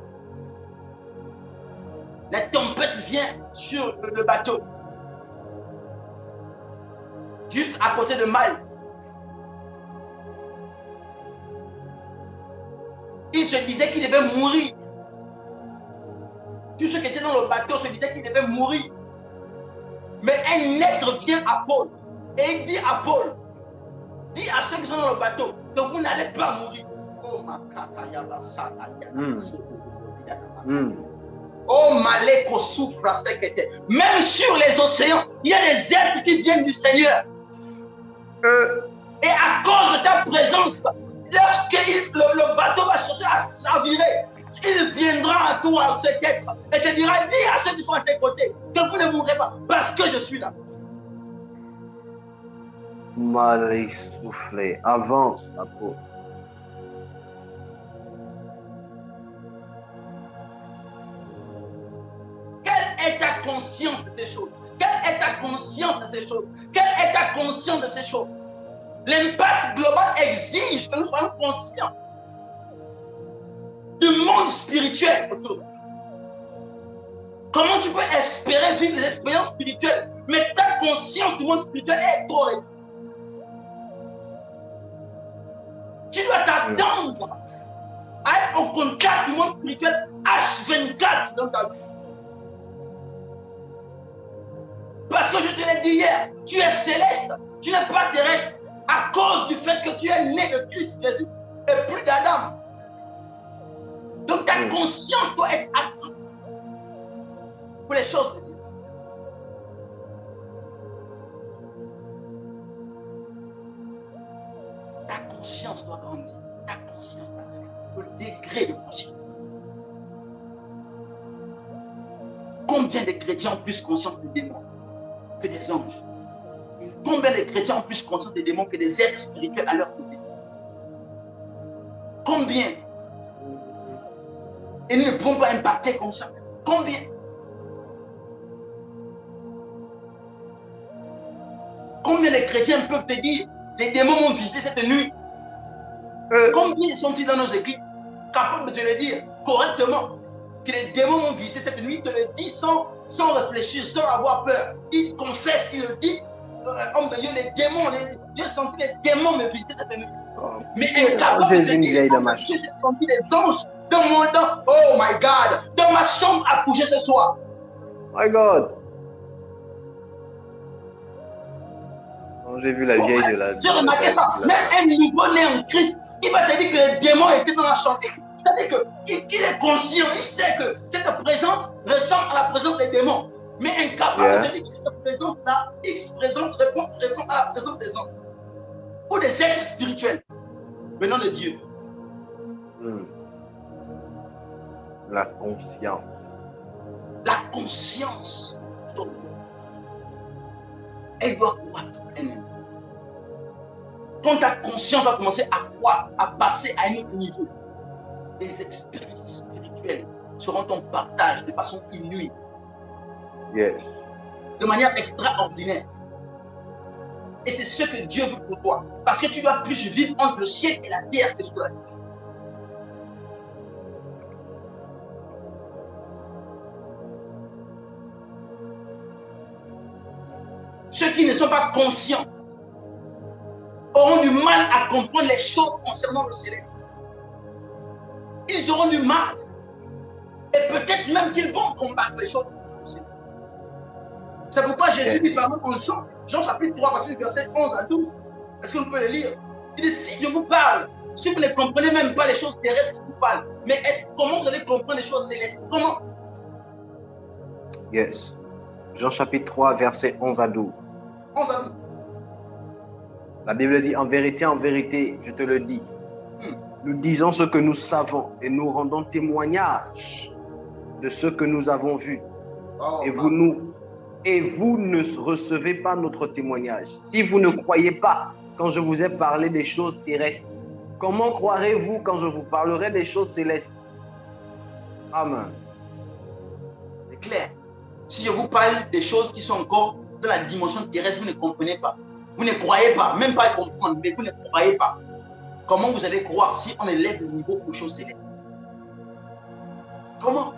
La tempête vient sur le bateau. Juste à côté de Malte. Il se disait qu'il devait mourir. Tous ceux qui étaient dans le bateau se disaient qu'il devait mourir. Mais un être vient à Paul et il dit à Paul, dis à ceux qui sont dans le bateau que vous n'allez pas mourir. Oh Maléko souffre à ce qui était. Même sur les océans, il y a des êtres qui viennent du Seigneur. Et à cause de ta présence, lorsque le bateau va chercher à chavirer, il viendra à toi, cet être, et te dira, dis à ceux qui sont à tes côtés, que vous ne mourrez pas, parce que je suis là. Mal essoufflé, avance, ma peau. Quelle est ta conscience de ces choses? Quelle est ta conscience de ces choses? Quelle est ta conscience de ces choses? L'impact global exige que nous soyons conscients du monde spirituel autour. Comment tu peux espérer vivre des expériences spirituelles, mais ta conscience du monde spirituel est trop réduite? Tu dois t'attendre à être au contact du monde spirituel H24 dans ta vie. Parce que je te l'ai dit hier, tu es céleste, tu n'es pas terrestre à cause du fait que tu es né de Christ Jésus et plus d'Adam. Donc ta conscience doit être active pour les choses de Dieu. Ta conscience conscience doit grandir. Ta conscience doit grandir. Le degré de conscience. Combien de chrétiens ont plus conscience des démons que des anges? Combien de chrétiens ont plus conscience des démons que des êtres spirituels à leur côté? Combien? Et nous ne pouvons pas impacter comme ça. Combien? Combien de chrétiens peuvent te dire les démons m'ont visité cette nuit? Combien sont-ils dans nos églises capables de te le dire correctement? Que les démons m'ont visité cette nuit, te le disent sans réfléchir, sans avoir peur. Ils confessent, ils le disent. Homme de Dieu, les démons, j'ai senti les démons me visiter cette nuit. Mais incapable de dire, j'ai senti les anges oh my God, dans ma chambre à coucher ce soir. My God. J'ai vu la vieille de la... J'ai remarqué ça. Même un nouveau-né en Christ, il va te dire que les démons étaient dans la chambre. C'est-à-dire qu'il est conscient, il sait que cette présence ressemble à la présence des démons. Mais incapable de dire que cette présence-là, X présence ressemble à la présence des hommes. Ou des êtres spirituels venant de Dieu. La conscience. La conscience. Elle doit croître. Quand ta conscience va commencer à croître, à passer à un autre niveau, les expériences spirituelles seront ton partage de façon inouïe. Yes. De manière extraordinaire. Et c'est ce que Dieu veut pour toi. Parce que tu dois plus vivre entre le ciel et la terre que ce que la terre. Ceux qui ne sont pas conscients auront du mal à comprendre les choses concernant le céleste. Ils auront du mal. Et peut-être même qu'ils vont combattre les choses. C'est pourquoi Jésus dit par exemple en Jean chapitre 3, verset 11 à 12. Est-ce que vous pouvez le lire? Il dit, si je vous parle, si vous ne comprenez même pas les choses terrestres que je vous parle, mais comment vous allez comprendre les choses célestes? Comment? Yes. Jean chapitre 3, verset 11 à 12. 11 à 12. La Bible dit, en vérité, je te le dis. Nous disons ce que nous savons et nous rendons témoignage de ce que nous avons vu. Et vous ne recevez pas notre témoignage. Si vous ne croyez pas quand je vous ai parlé des choses terrestres, comment croirez-vous quand je vous parlerai des choses célestes? Amen. C'est clair. Si je vous parle des choses qui sont encore dans la dimension terrestre, vous ne comprenez pas. Vous ne croyez pas, même pas comprendre, mais vous ne croyez pas. Comment vous allez croire si on élève le niveau aux choses célestes? Comment?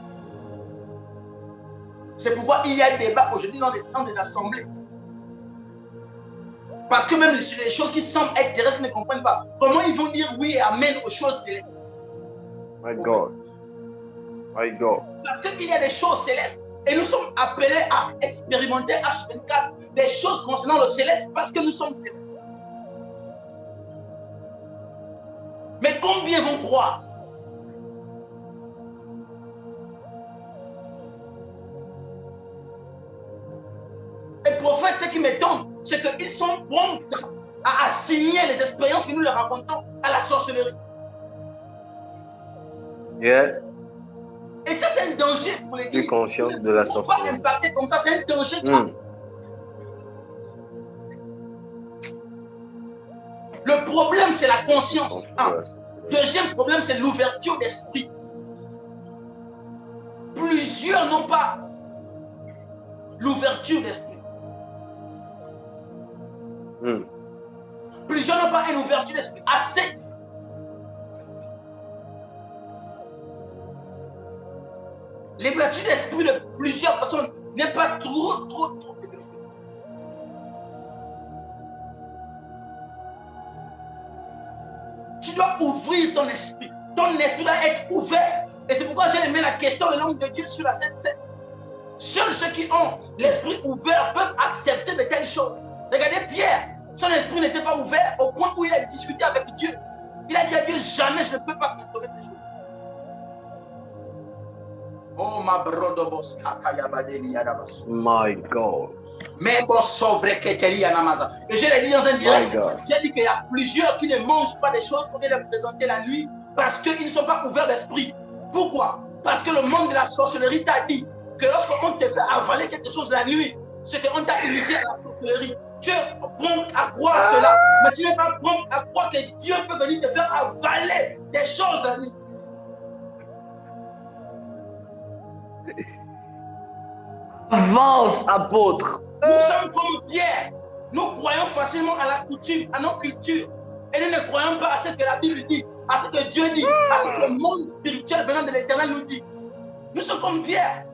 C'est pourquoi il y a des débats aujourd'hui dans des assemblées. Parce que même les choses qui semblent être terrestres ne comprennent pas. Comment ils vont dire oui et amen aux choses célestes? My God. My God. Parce qu'il y a des choses célestes et nous sommes appelés à expérimenter H24 des choses concernant le céleste parce que nous sommes célestes. Mais combien vont croire? Les prophètes, ce qui m'étonne, c'est qu'ils sont prompts à assigner les expériences que nous leur racontons à la sorcellerie. Yeah. Et ça, c'est un danger pour les Plus conscience de la sorcellerie. On ne peut pas impacter comme ça, c'est un danger grave. Le problème, c'est la conscience. Deuxième problème, c'est l'ouverture d'esprit. Plusieurs n'ont pas l'ouverture d'esprit. Plusieurs n'ont pas une ouverture d'esprit assez. L'ouverture d'esprit de plusieurs personnes n'est pas trop. Tu dois ouvrir ton esprit. Ton esprit doit être ouvert. Et c'est pourquoi j'ai aimé la question de l'homme de Dieu sur la scène. Seuls ceux qui ont l'esprit ouvert peuvent accepter de telles choses. Regardez Pierre, son esprit n'était pas ouvert au point où il a discuté avec Dieu. Il a dit à Dieu, jamais je ne peux pas contrôler ces choses. Oh ma brother, My God. Mais bon, sobre Keteli Anamaza. Et je l'ai dit dans un direct. J'ai dit qu'il y a plusieurs qui ne mangent pas des choses qu'on vient de présenter la nuit parce qu'ils ne sont pas ouverts d'esprit. Pourquoi? Parce que le monde de la sorcellerie t'a dit que lorsqu'on te fait avaler quelque chose la nuit, c'est qu'on t'a initié à la sorcellerie. Tu es prompt à croire cela, mais tu n'es pas prompt à croire que Dieu peut venir te faire avaler des choses la nuit. Avance, apôtre. Nous sommes comme Pierre. Nous croyons facilement à la coutume, à nos cultures. Et nous ne croyons pas à ce que la Bible dit, à ce que Dieu dit, à ce que le monde spirituel venant de l'Éternel nous dit. Nous sommes comme Pierre.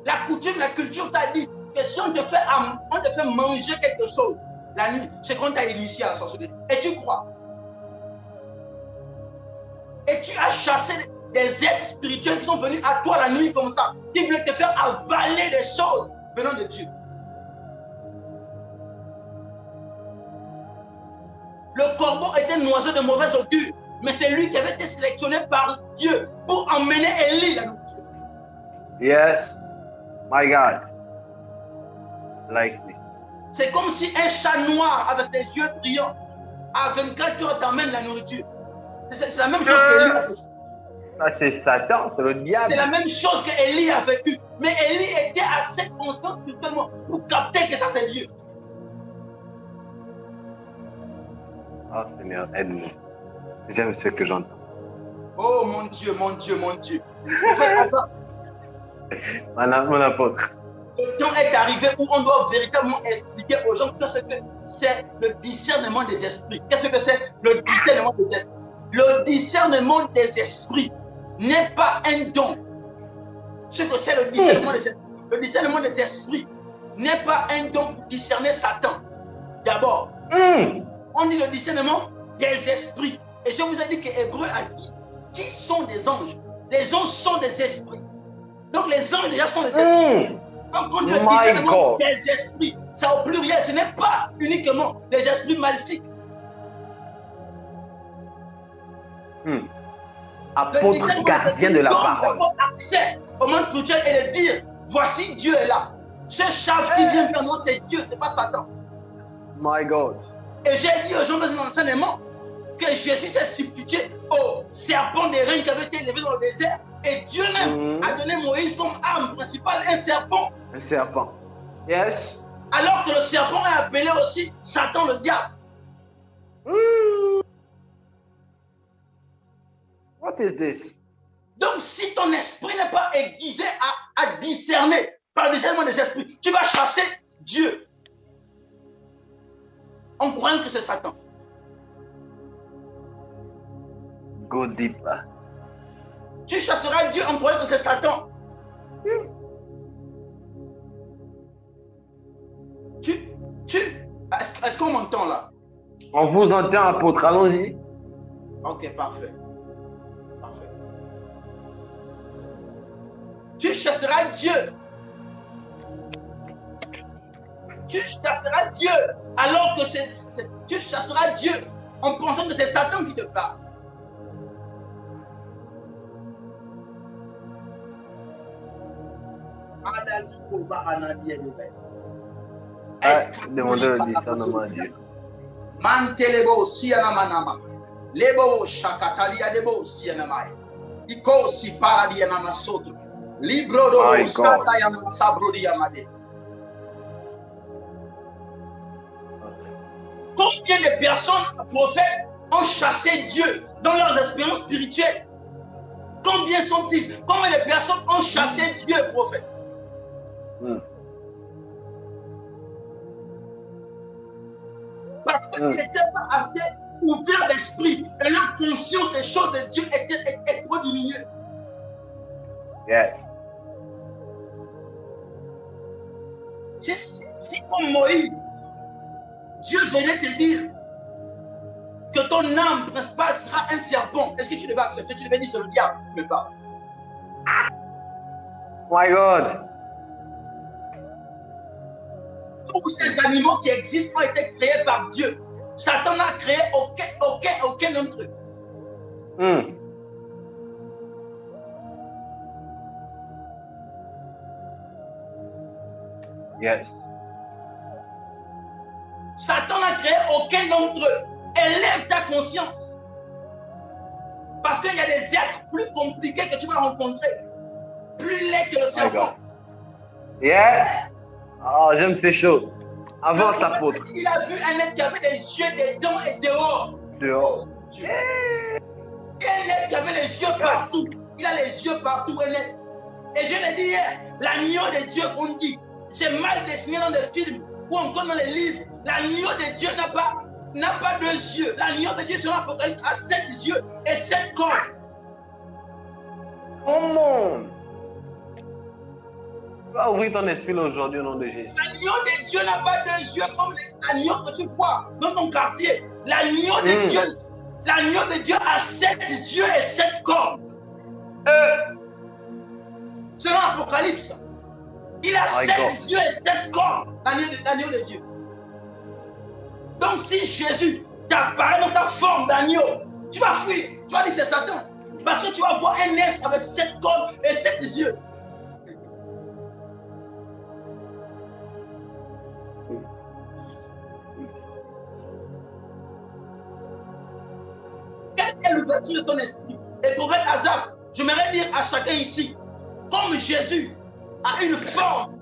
La coutume, la culture t'a dit que si on te fait manger quelque chose la nuit, c'est qu'on t'a initié à la sorcellerie. Et tu crois. Et tu as chassé des êtres spirituels qui sont venus à toi la nuit comme ça, qui voulaient te faire avaler des choses venant de Dieu. Le corbeau était un oiseau de mauvaise augure, mais c'est lui qui avait été sélectionné par Dieu pour emmener Élie la nourriture. Yes, my God. Like this. C'est comme si un chat noir avec des yeux brillants à 24 heures t'emmène la nourriture. C'est la même chose qu'Élie a vécu. Ça, c'est Satan, c'est le diable. C'est la même chose qu'Élie a vécu. Mais Élie était assez conscient spirituellement pour capter que ça c'est Dieu. Oh Seigneur, aide-nous. J'aime ce que j'entends. Oh mon Dieu, mon Dieu, mon Dieu. En fait, Mon apôtre. le temps est arrivé où on doit véritablement expliquer aux gens que c'est le discernement des esprits. Qu'est-ce que c'est le discernement des esprits? Le discernement des esprits n'est pas un don. Ce que c'est le discernement des esprits. Le discernement des esprits n'est pas un don pour discerner Satan. D'abord, on dit le discernement des esprits. Et je vous ai dit que Hébreu a dit qui sont des anges. Les anges sont des esprits. Donc les anges déjà sont des esprits. Donc on dit le discernement des esprits. C'est au pluriel. Ce n'est pas uniquement des esprits maléfiques. Apôtre gardien de la parole. Avoir accès au monde spirituel et de dire voici Dieu est là. Ce chef qui vient vers nous, c'est Dieu, c'est pas Satan. My God. Et j'ai dit aux gens dans un enseignement que Jésus s'est substitué au serpent des reins qui avait été élevé dans le désert. Et Dieu même a donné Moïse comme arme principale un serpent. Un serpent. Yes. Alors que le serpent est appelé aussi Satan le diable. What is this? Donc si ton esprit n'est pas aiguisé à discerner par le discernement des esprits, tu vas chasser Dieu en croyant que c'est Satan. Go deeper. Tu chasseras Dieu en croyant que c'est Satan. Est-ce qu'on m'entend là? On vous entend, apôtre, allons-y. Ok, parfait. Parfait. Tu chasseras Dieu. Tu chasseras Dieu alors que tu chasseras Dieu en pensant que c'est Satan qui te parle. Demandez le discernement à Dieu. Mantelebo sianamanama. Lebo shakatalia debo sianamai. Iko si paradia namasoto. Libro do sata yamasabro diamade. Combien de personnes, prophètes, ont chassé Dieu dans leurs expériences spirituelles? Combien sont-ils? Combien de personnes ont chassé Dieu, prophète? Parce qu'ils n'étaient pas assez ouverts d'esprit et leur conscience des choses de Dieu était trop diminuée. Yes. Si comme Moïse, Dieu venait te dire que ton âme principale sera un serpent, est-ce que tu devais accepter? Tu devais dire c'est le diable, mais pas. My God. Tous ces animaux qui existent ont été créés par Dieu. Satan n'a créé aucun d'entre eux. Yes. Satan n'a créé aucun d'entre eux. Élève ta conscience. Parce qu'il y a des êtres plus compliqués que tu vas rencontrer. Plus laids que le serpent. Yes. Oh, j'aime ces choses. Avance, apôtre. Il a vu un être qui avait des yeux, des dents et dehors. Dehors. Dieu. Un être qui avait les yeux partout. Il a les yeux partout, un être. Et je l'ai dit hier, l'agneau de Dieu qu'on dit, c'est mal dessiné dans les films ou encore dans les livres. L'agneau de Dieu n'a pas 2 yeux. L'agneau de Dieu, selon l'Apocalypse, a 7 yeux et 7 corps. Comment? Tu vas ouvrir ton esprit aujourd'hui au nom de Jésus. L'agneau de Dieu n'a pas 2 yeux comme l'agneau que tu vois dans ton quartier. L'agneau de Dieu a 7 yeux et 7 corps. Selon l'Apocalypse, il a 7 yeux et 7 corps, l'agneau de Dieu. Donc si Jésus t'apparaît dans sa forme d'agneau, tu vas fuir, tu vas dire c'est Satan. Parce que tu vas voir un être avec 7 corps et 7 yeux. Quelle est l'ouverture de ton esprit? Et prophète Azar, j'aimerais dire à chacun ici, comme Jésus a une forme,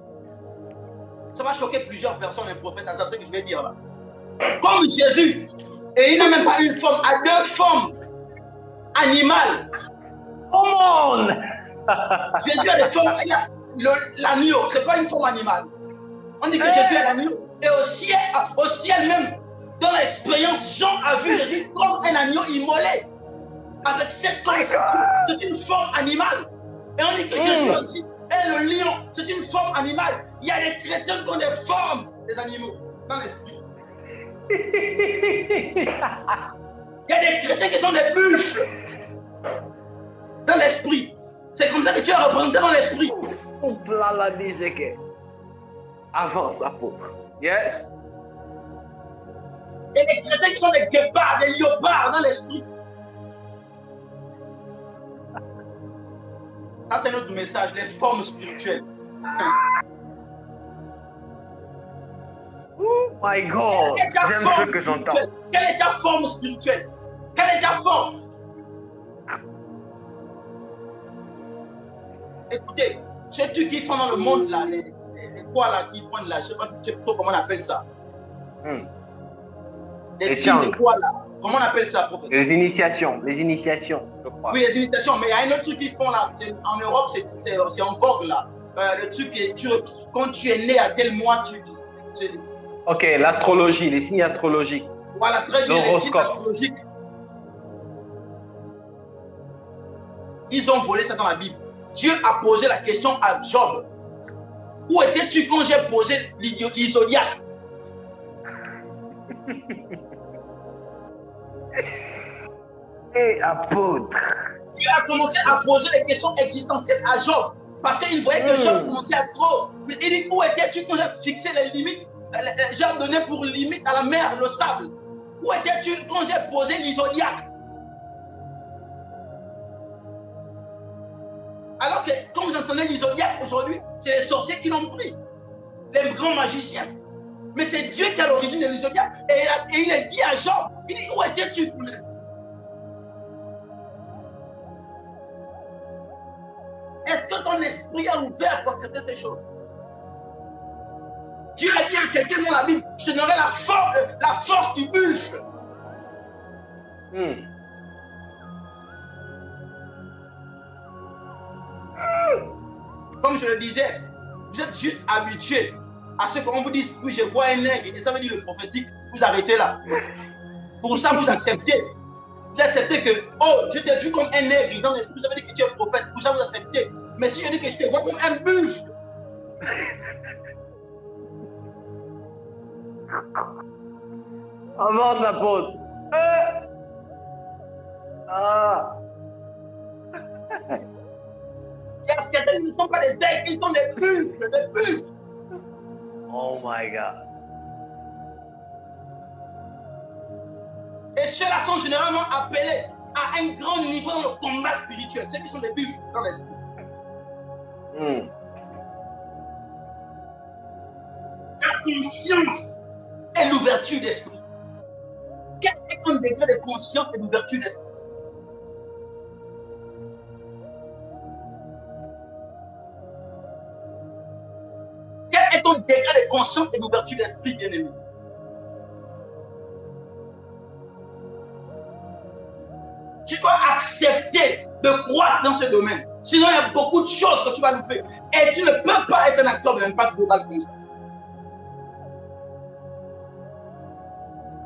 ça va choquer plusieurs personnes, un prophète Azar, ce que je vais dire là. Comme Jésus, et il n'a même pas une forme, a 2 formes animales. Come on! Jésus a des formes, l'agneau, ce n'est pas une forme animale. On dit que Jésus est l'agneau. Et au ciel même, dans l'expérience, Jean a vu Jésus comme un agneau immolé. Avec 7 corps, c'est une forme animale. Et on dit que Jésus aussi est le lion, c'est une forme animale. Il y a des chrétiens qui ont des formes des animaux dans l'esprit. Il y a des chrétiens qui sont des buffles dans l'esprit. C'est comme ça que tu es représenté dans l'esprit. Avance, apôtre. Yes. Il y a des chrétiens qui sont des guépards, des léopards dans l'esprit. Ça, c'est notre message, les formes spirituelles. Oh my God. J'aime ce que j'entends. Quelle est ta forme spirituelle? Quelle est ta forme? Écoutez, ceux qui sont dans le monde là, les quoi là, qui prennent là, je ne sais pas comment on appelle ça. Les signes de quoi là? Comment on appelle ça, prophète? Les initiations, je crois. Oui, les initiations, mais il y a un autre truc qu'ils font là. En Europe, c'est en vogue là. Le truc quand tu es né à tel mois, Ok, l'astrologie, les signes astrologiques. Voilà, très bien, les signes astrologiques. Ils ont volé ça dans la Bible. Dieu a posé la question à Job. Où étais-tu quand j'ai posé l'isodiaque? Et apôtre. Dieu a commencé à poser des questions existentielles à Job. Parce qu'il voyait que Job commençait à trop. Il dit, où étais-tu quand j'ai fixé les limites? J'ai donné pour limite à la mer, le sable. Où étais-tu quand j'ai posé l'isodiaque? Alors que quand vous entendez l'isodiaque aujourd'hui, c'est les sorciers qui l'ont pris. Les grands magiciens. Mais c'est Dieu qui est à l'origine de l'isodiaque. Et il a dit à Job, il dit, où étais-tu? Est-ce que ton esprit est ouvert pour accepter ces choses? Dieu a dit à quelqu'un dans la Bible, je te donnerai la force du buffle. Comme je le disais, vous êtes juste habitués à ce qu'on vous dise, oui, je vois un nègre, et ça veut dire le prophétique, vous arrêtez là. Pour ça, vous acceptez. Vous acceptez que, oh, je t'ai vu comme un nègre dans l'esprit, ça veut dire que tu es prophète. Pour ça, vous acceptez. Mais si je dis que je te vois comme un buffle, Avance, apôtre. il y a certains qui ne sont pas des aigles, ils sont des buffles, des buffles. Oh my God. Et ceux-là sont généralement appelés à un grand niveau dans le combat spirituel. Ceux qui sont des buffles dans l'esprit. conscience et l'ouverture d'esprit? Quel est ton degré de conscience et d'ouverture d'esprit? Quel est ton degré de conscience et d'ouverture d'esprit, bien-aimé? Tu dois accepter de croître dans ce domaine. Sinon, il y a beaucoup de choses que tu vas louper. Et tu ne peux pas être un acteur de l'impact global comme ça.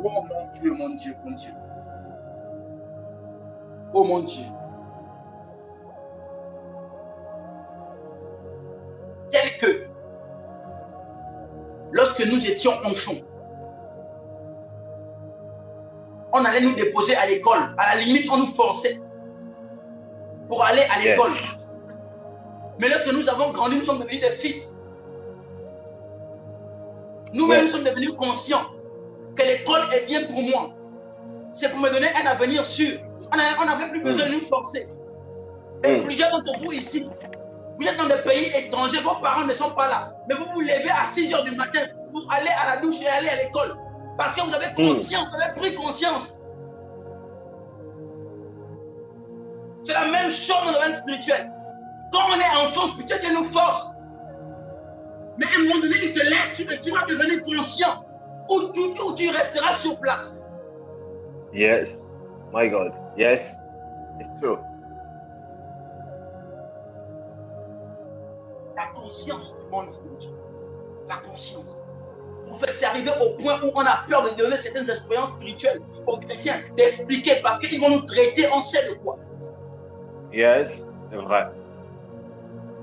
Oh mon Dieu, mon Dieu, mon Dieu. Oh mon Dieu. Tel que lorsque nous étions enfants, on allait nous déposer à l'école. À la limite, on nous forçait pour aller à l'école. Mais lorsque nous avons grandi, nous sommes devenus des fils. Nous-mêmes, nous sommes devenus conscients que l'école est bien pour moi. C'est pour me donner un avenir sûr. On n'avait plus besoin de nous forcer. Et plusieurs d'entre vous ici, vous êtes dans des pays étrangers, vos parents ne sont pas là. Mais vous vous levez à 6 h du matin pour aller à la douche et aller à l'école. Parce que vous avez conscience, vous avez pris conscience. C'est la même chose dans le domaine spirituel. Quand on est enfant spirituel, Dieu nous force. Mais à un moment donné, il te laisse, tu vas devenir conscient. Ou tu resteras sur place. Yes. My God. Yes. It's true. La conscience du monde spirituel. La conscience. En fait, c'est arrivé au point où on a peur de donner certaines expériences spirituelles aux chrétiens, d'expliquer parce qu'ils vont nous traiter, on sait de quoi. Yes, c'est vrai.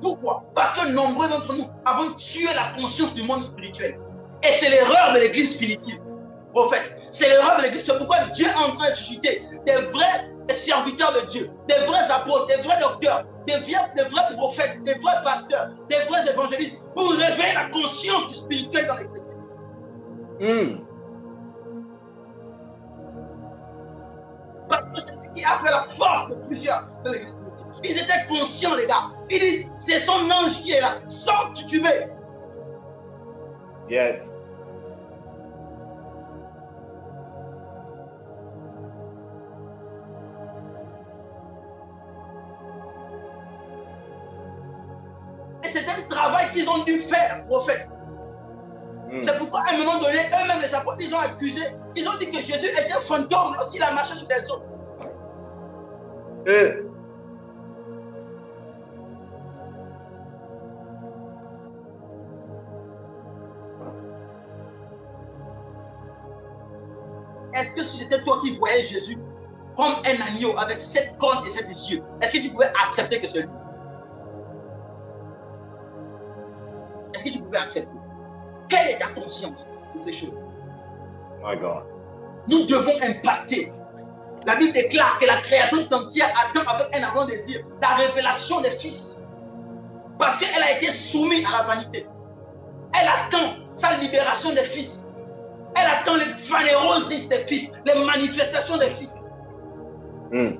Pourquoi? Parce que nombreux d'entre nous avons tué la conscience du monde spirituel. Et c'est l'erreur de l'église spirituelle. Prophète, c'est l'erreur de l'église. C'est pourquoi Dieu est en train de susciter des vrais serviteurs de Dieu, des vrais apôtres, des vrais docteurs, des vrais prophètes, des vrais pasteurs, des vrais évangélistes pour réveiller la conscience du spirituel dans les chrétiens. Parce que c'est ce qui a fait la force de plusieurs de l'église spirituelle. Ils étaient conscients, les gars. Ils disent, c'est son ange qui est là. Sors, tu veux. Yes. Et c'est un travail qu'ils ont dû faire, prophète. C'est pourquoi à un moment donné, eux-mêmes les apôtres, ils ont accusé, ils ont dit que Jésus était un fantôme lorsqu'il a marché sur des eaux. Est-ce que si c'était toi qui voyais Jésus comme un agneau avec 7 cornes et 7 yeux, est-ce que tu pouvais accepter que c'est lui? Est-ce que tu pouvais accepter? Quelle est ta conscience de ces choses? My God. Nous devons impacter. La Bible déclare que la création entière attend avec un ardent désir la révélation des fils. Parce qu'elle a été soumise à la vanité. Elle attend sa libération des fils. Elle attend les vanérosis des fils, les manifestations des fils. Mais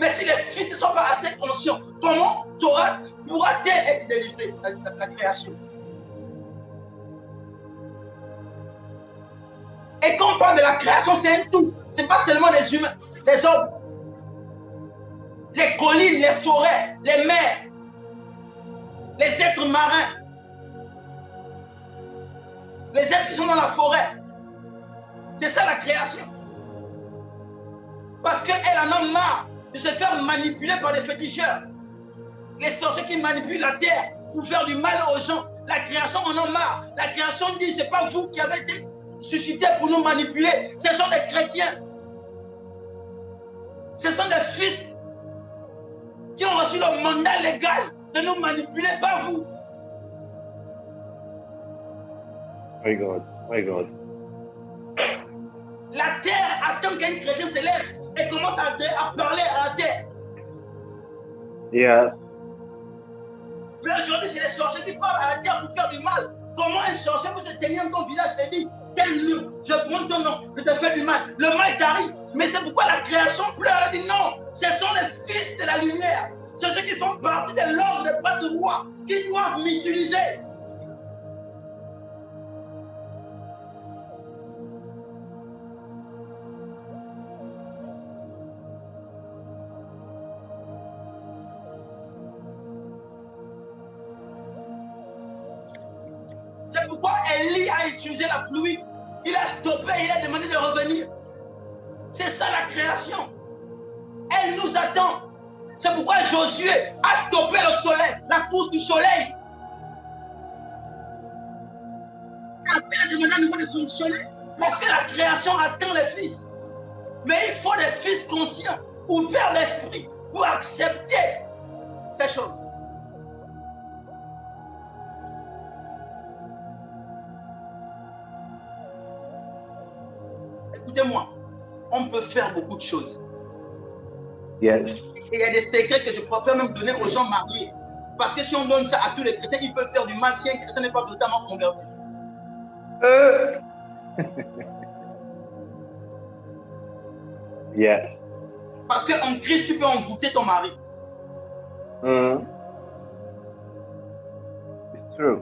si les fils ne sont pas assez conscients, comment pourra-t-elle être délivrée, la création? Et quand on parle de la création, c'est un tout. Ce n'est pas seulement les humains, les hommes. Les collines, les forêts, les mers, les êtres marins, les êtres qui sont dans la forêt. C'est ça la création. Parce qu'elle en a marre de se faire manipuler par des féticheurs. Les sorciers qui manipulent la terre pour faire du mal aux gens. La création en a marre. La création dit, ce n'est pas vous qui avez été suscités pour nous manipuler. Ce sont des chrétiens. Ce sont des fils qui ont reçu le mandat légal de nous manipuler, pas vous. My God, my God. La terre attend qu'un chrétien se lève et commence à parler à la terre. Yes. Mais aujourd'hui, c'est les sorciers qui parlent à la terre pour faire du mal. Comment un sorcier peut se tenir dans ton village et dire, quel nom, je prends ton nom, je te fais du mal. Le mal t'arrive. Mais c'est pourquoi la création pleure et dit non, ce sont les fils de la lumière. C'est ceux qui font partie de l'ordre des pas de roi qui doivent m'utiliser C'est pourquoi Élie a utilisé la pluie. Il a stoppé, il a demandé de revenir. C'est ça la création. Elle nous attend. C'est pourquoi Josué a stoppé le soleil, la course du soleil. Après, il a demandé à nouveau de fonctionner. Parce que la création attend les fils. Mais il faut des fils conscients, ouverts d'esprit, pour accepter ces choses. Écoutez-moi, on peut faire beaucoup de choses. Yes. Et il y a des secrets que je préfère même donner aux gens mariés. Parce que si on donne ça à tous les chrétiens, ils peuvent faire du mal si un chrétien n'est pas totalement converti. Yes. Parce qu'en Christ, tu peux envoûter ton mari. It's true.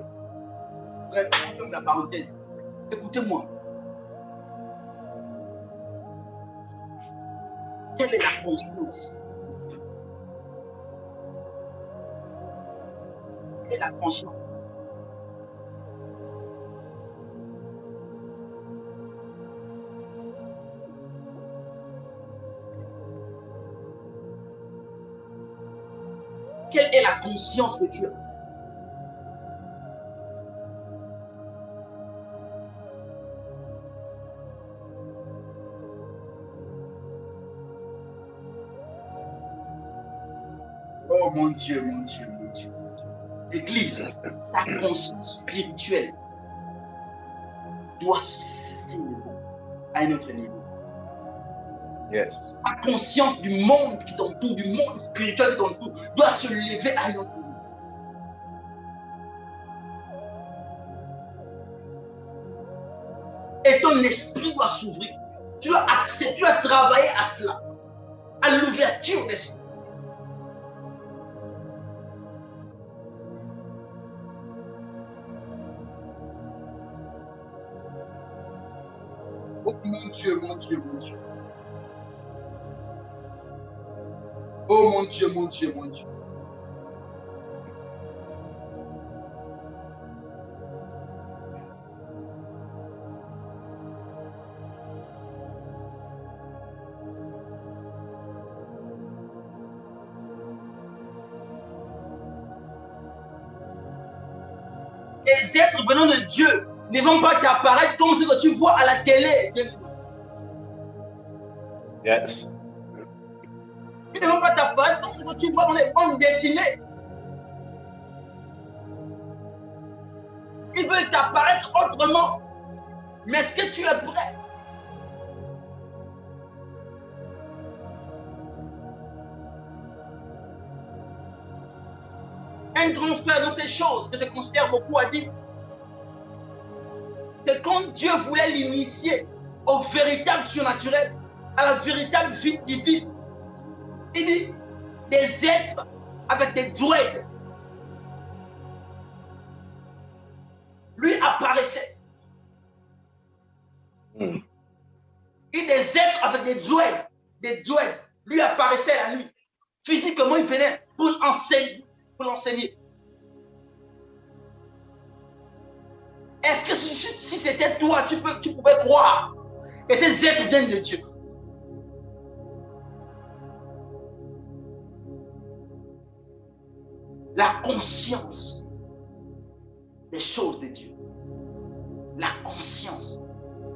Bref, on ferme la parenthèse. Écoutez-moi. Quelle est la conscience? Quelle est la conscience? Quelle est la conscience que tu as? Oh mon Dieu, mon Dieu, mon Dieu. L'église, ta conscience spirituelle doit s'élever à un autre niveau. Yes. Ta conscience du monde qui t'entoure, du monde spirituel qui t'entoure, doit se lever à un autre niveau. Et ton esprit doit s'ouvrir. Tu dois accepter, tu dois travailler à cela, à l'ouverture d'esprit. Oh mon Dieu, mon Dieu, mon Dieu. Oh mon Dieu, mon Dieu, mon Dieu. Les êtres venant de Dieu ne vont pas t'apparaître comme ce que tu vois à la télé. Yes. Ils ne vont pas t'apparaître comme ce que tu vois dans les bandes dessinées. Ils veulent t'apparaître autrement. Mais est-ce que tu es prêt? Un grand frère dans ces choses que je considère beaucoup a dit que quand Dieu voulait l'initier au véritable surnaturel, à la véritable vie divine, il dit des êtres avec des droïdes lui apparaissaient. Et des êtres avec des droïdes lui apparaissaient la nuit. Physiquement, il venait pour l'enseigner. Est-ce que si c'était toi, tu pouvais croire que ces êtres viennent de Dieu? La conscience des choses de Dieu. La conscience.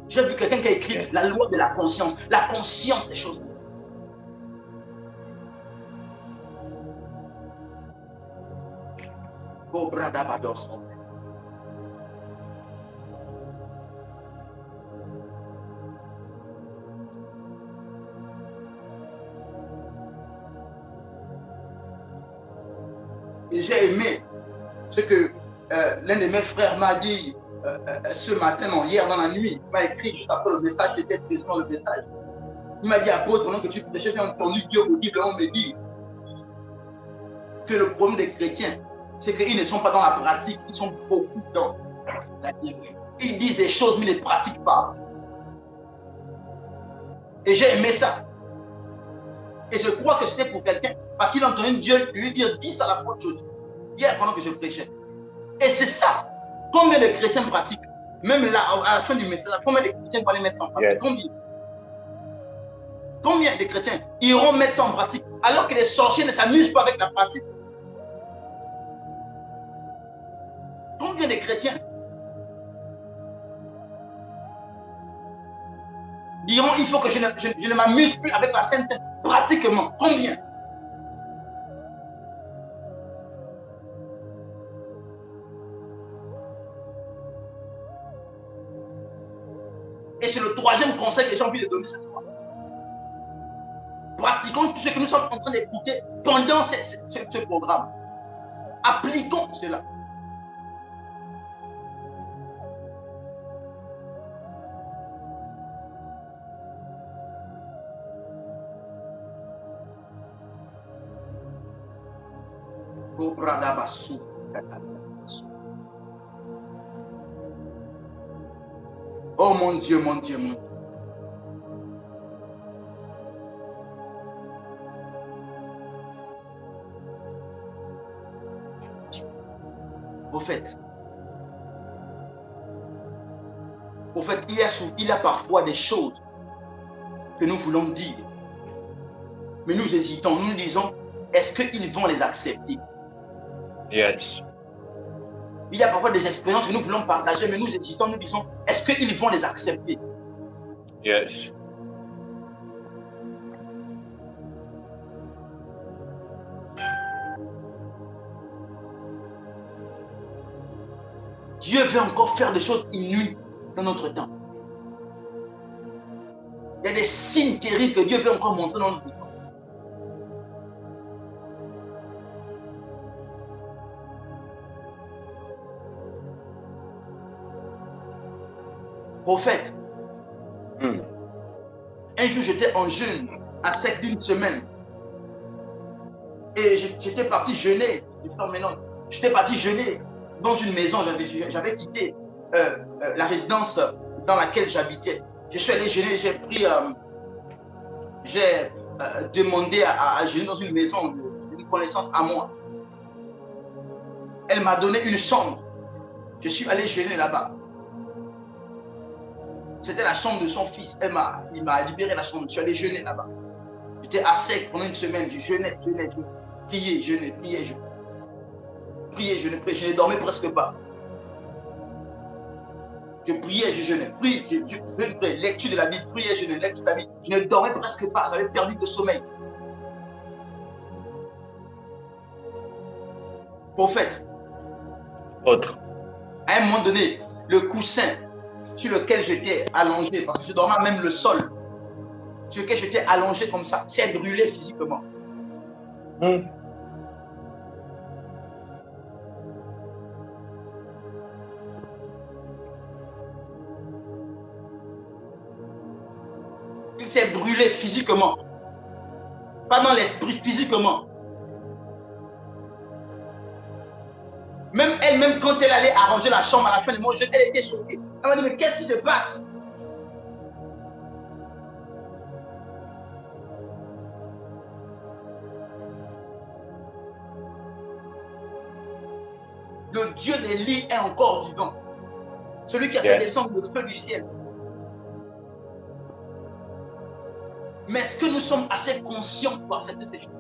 J'ai vu quelqu'un qui a écrit la loi de la conscience. La conscience des choses de Dieu. Oh, bradabados. Et j'ai aimé ce que l'un de mes frères m'a dit ce matin, non, hier dans la nuit. Il m'a écrit juste après le message, j'étais présent dans le message. Il m'a dit, apôtre, pendant que tu prêchais, j'ai entendu Dieu audiblement me dire que le problème des chrétiens, c'est qu'ils ne sont pas dans la pratique, ils sont beaucoup dans la théorie. Ils disent des choses, mais ils ne les pratiquent pas. Et j'ai aimé ça. Et je crois que c'était pour quelqu'un, parce qu'il a entendu Dieu lui dire 10 à la fois de choses, hier pendant que je prêchais. Et c'est ça. Combien de chrétiens pratiquent? Même là, à la fin du message, combien de chrétiens vont aller mettre ça en pratique? Yes. Combien de chrétiens iront mettre ça en pratique alors que les sorciers ne s'amusent pas avec la pratique? Combien de chrétiens diront il faut que je ne m'amuse plus avec la sainteté pratiquement? Combien? Et c'est le troisième conseil que j'ai envie de donner ce soir. Pratiquons tout ce que nous sommes en train d'écouter pendant ce programme. Appliquons cela. Oh mon Dieu, mon Dieu, mon Dieu. Prophète, il y a parfois des choses que nous voulons dire, mais nous hésitons, nous nous disons, est-ce qu'ils vont les accepter? Yes. Il y a parfois des expériences que nous voulons partager, mais nous hésitons, nous disons, est-ce qu'ils vont les accepter? Yes. Dieu veut encore faire des choses inouïes dans notre temps. Il y a des signes terribles que Dieu veut encore montrer dans notre temps. Prophète, un jour j'étais en jeûne à sec d'une semaine et j'étais parti jeûner. J'étais parti jeûner dans une maison. J'avais quitté la résidence dans laquelle j'habitais. Je suis allé jeûner. J'ai demandé à jeûner dans une maison d'une connaissance à moi. Elle m'a donné une chambre. Je suis allé jeûner là-bas. C'était la chambre de son fils. Il m'a libéré la chambre. Je suis allé jeûner là-bas. J'étais à sec pendant une semaine. Je jeûnais, je priais, je ne dormais presque pas. Je priais, je jeûnais. Lecture de la Bible, priais, je jeûnais, lecture de la Bible. Je ne dormais presque pas. J'avais perdu de sommeil. Prophète. Autre. À un moment donné, le coussin sur lequel j'étais allongé, parce que je dormais même le sol, sur lequel j'étais allongé comme ça, s'est brûlé physiquement. Il s'est brûlé physiquement. Pas dans l'esprit, physiquement. Même elle-même, quand elle allait arranger la chambre à la fin du mois, elle était choquée. Elle m'a dit, mais qu'est-ce qui se passe? Le Dieu d'Élie est encore vivant. Celui qui a fait descendre le feu du ciel. Mais est-ce que nous sommes assez conscients pour accepter ces choses?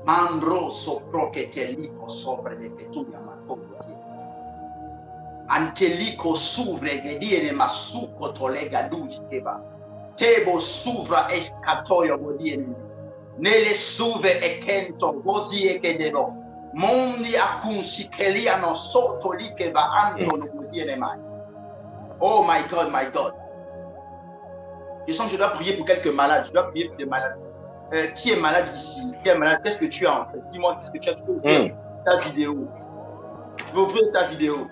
Mandro sopro che te lico sopra de petunia matosi. Antelico suvre che dire masuco tolega duci che va. Tebo suvra escatoio bodien. Nelle suve e kento gozi e che devo. Mondi acunsi che liano sotto lì che va anto non bodien mai. Oh my God, my God. Je sens que je dois prier pour quelques malades. Je dois prier pour des malades. Qui est malade ici? Qui est malade? Qu'est-ce que tu as en fait? Dis-moi, qu'est-ce que tu as? Tu peux ouvrir ta vidéo. Tu peux ouvrir ta vidéo.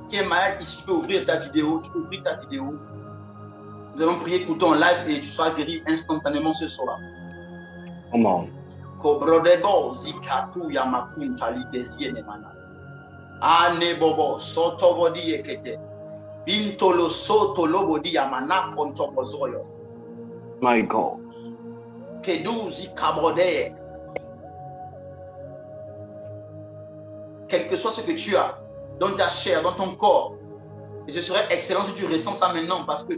Qui est malade ici? Tu peux ouvrir ta vidéo. Tu peux ouvrir ta vidéo. Nous allons prier pour ton live et tu seras guéri instantanément ce soir. Come on. Kobrodebo zikatu yamakunta libezie nemana. Ane bobo soto bodi ekete. Bintolo soto lobodi yamana kontobozoyo. My God. Keduzi kabrode. Quel que soit ce que tu as dans ta chair, dans ton corps, et ce serait excellent si tu ressens ça maintenant parce que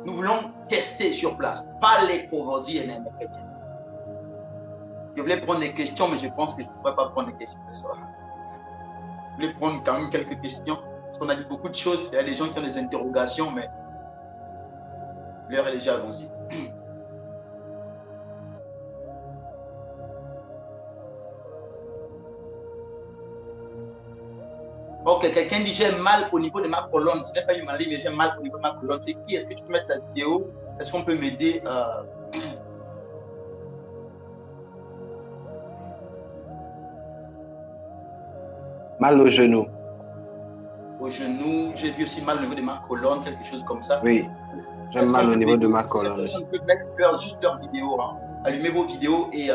nous voulons tester sur place. Pas les pauvres. Je voulais prendre des questions, mais je pense que je ne pourrais pas prendre des questions ce soir. Je voulais prendre quand même quelques questions. Parce qu'on a dit beaucoup de choses. Il y a des gens qui ont des interrogations, mais l'heure est déjà avancée. Ok, quelqu'un dit j'ai mal au niveau de ma colonne. Ce n'est pas une maladie, mais j'ai mal au niveau de ma colonne. C'est qui? Est-ce que tu peux mettre la vidéo? Est-ce qu'on peut m'aider? Mal au genou. Au genou, j'ai vu aussi mal au niveau de ma colonne, quelque chose comme ça. Oui, j'ai mal au niveau de ma colonne. Ces personnes peuvent mettre juste leur vidéo. Hein. Allumez vos vidéos et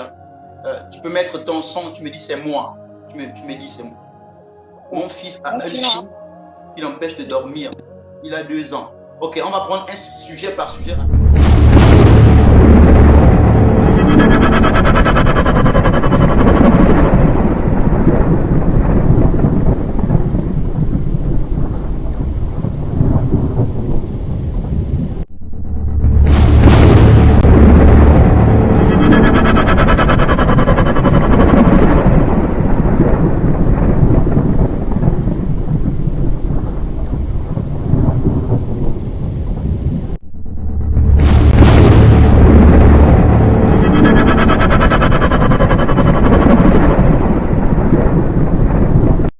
tu peux mettre ton son. Tu me dis c'est moi. Tu me dis c'est moi. Mon fils a un fils qui l'empêche de dormir. Il a 2 ans. Ok, on va prendre un sujet par sujet.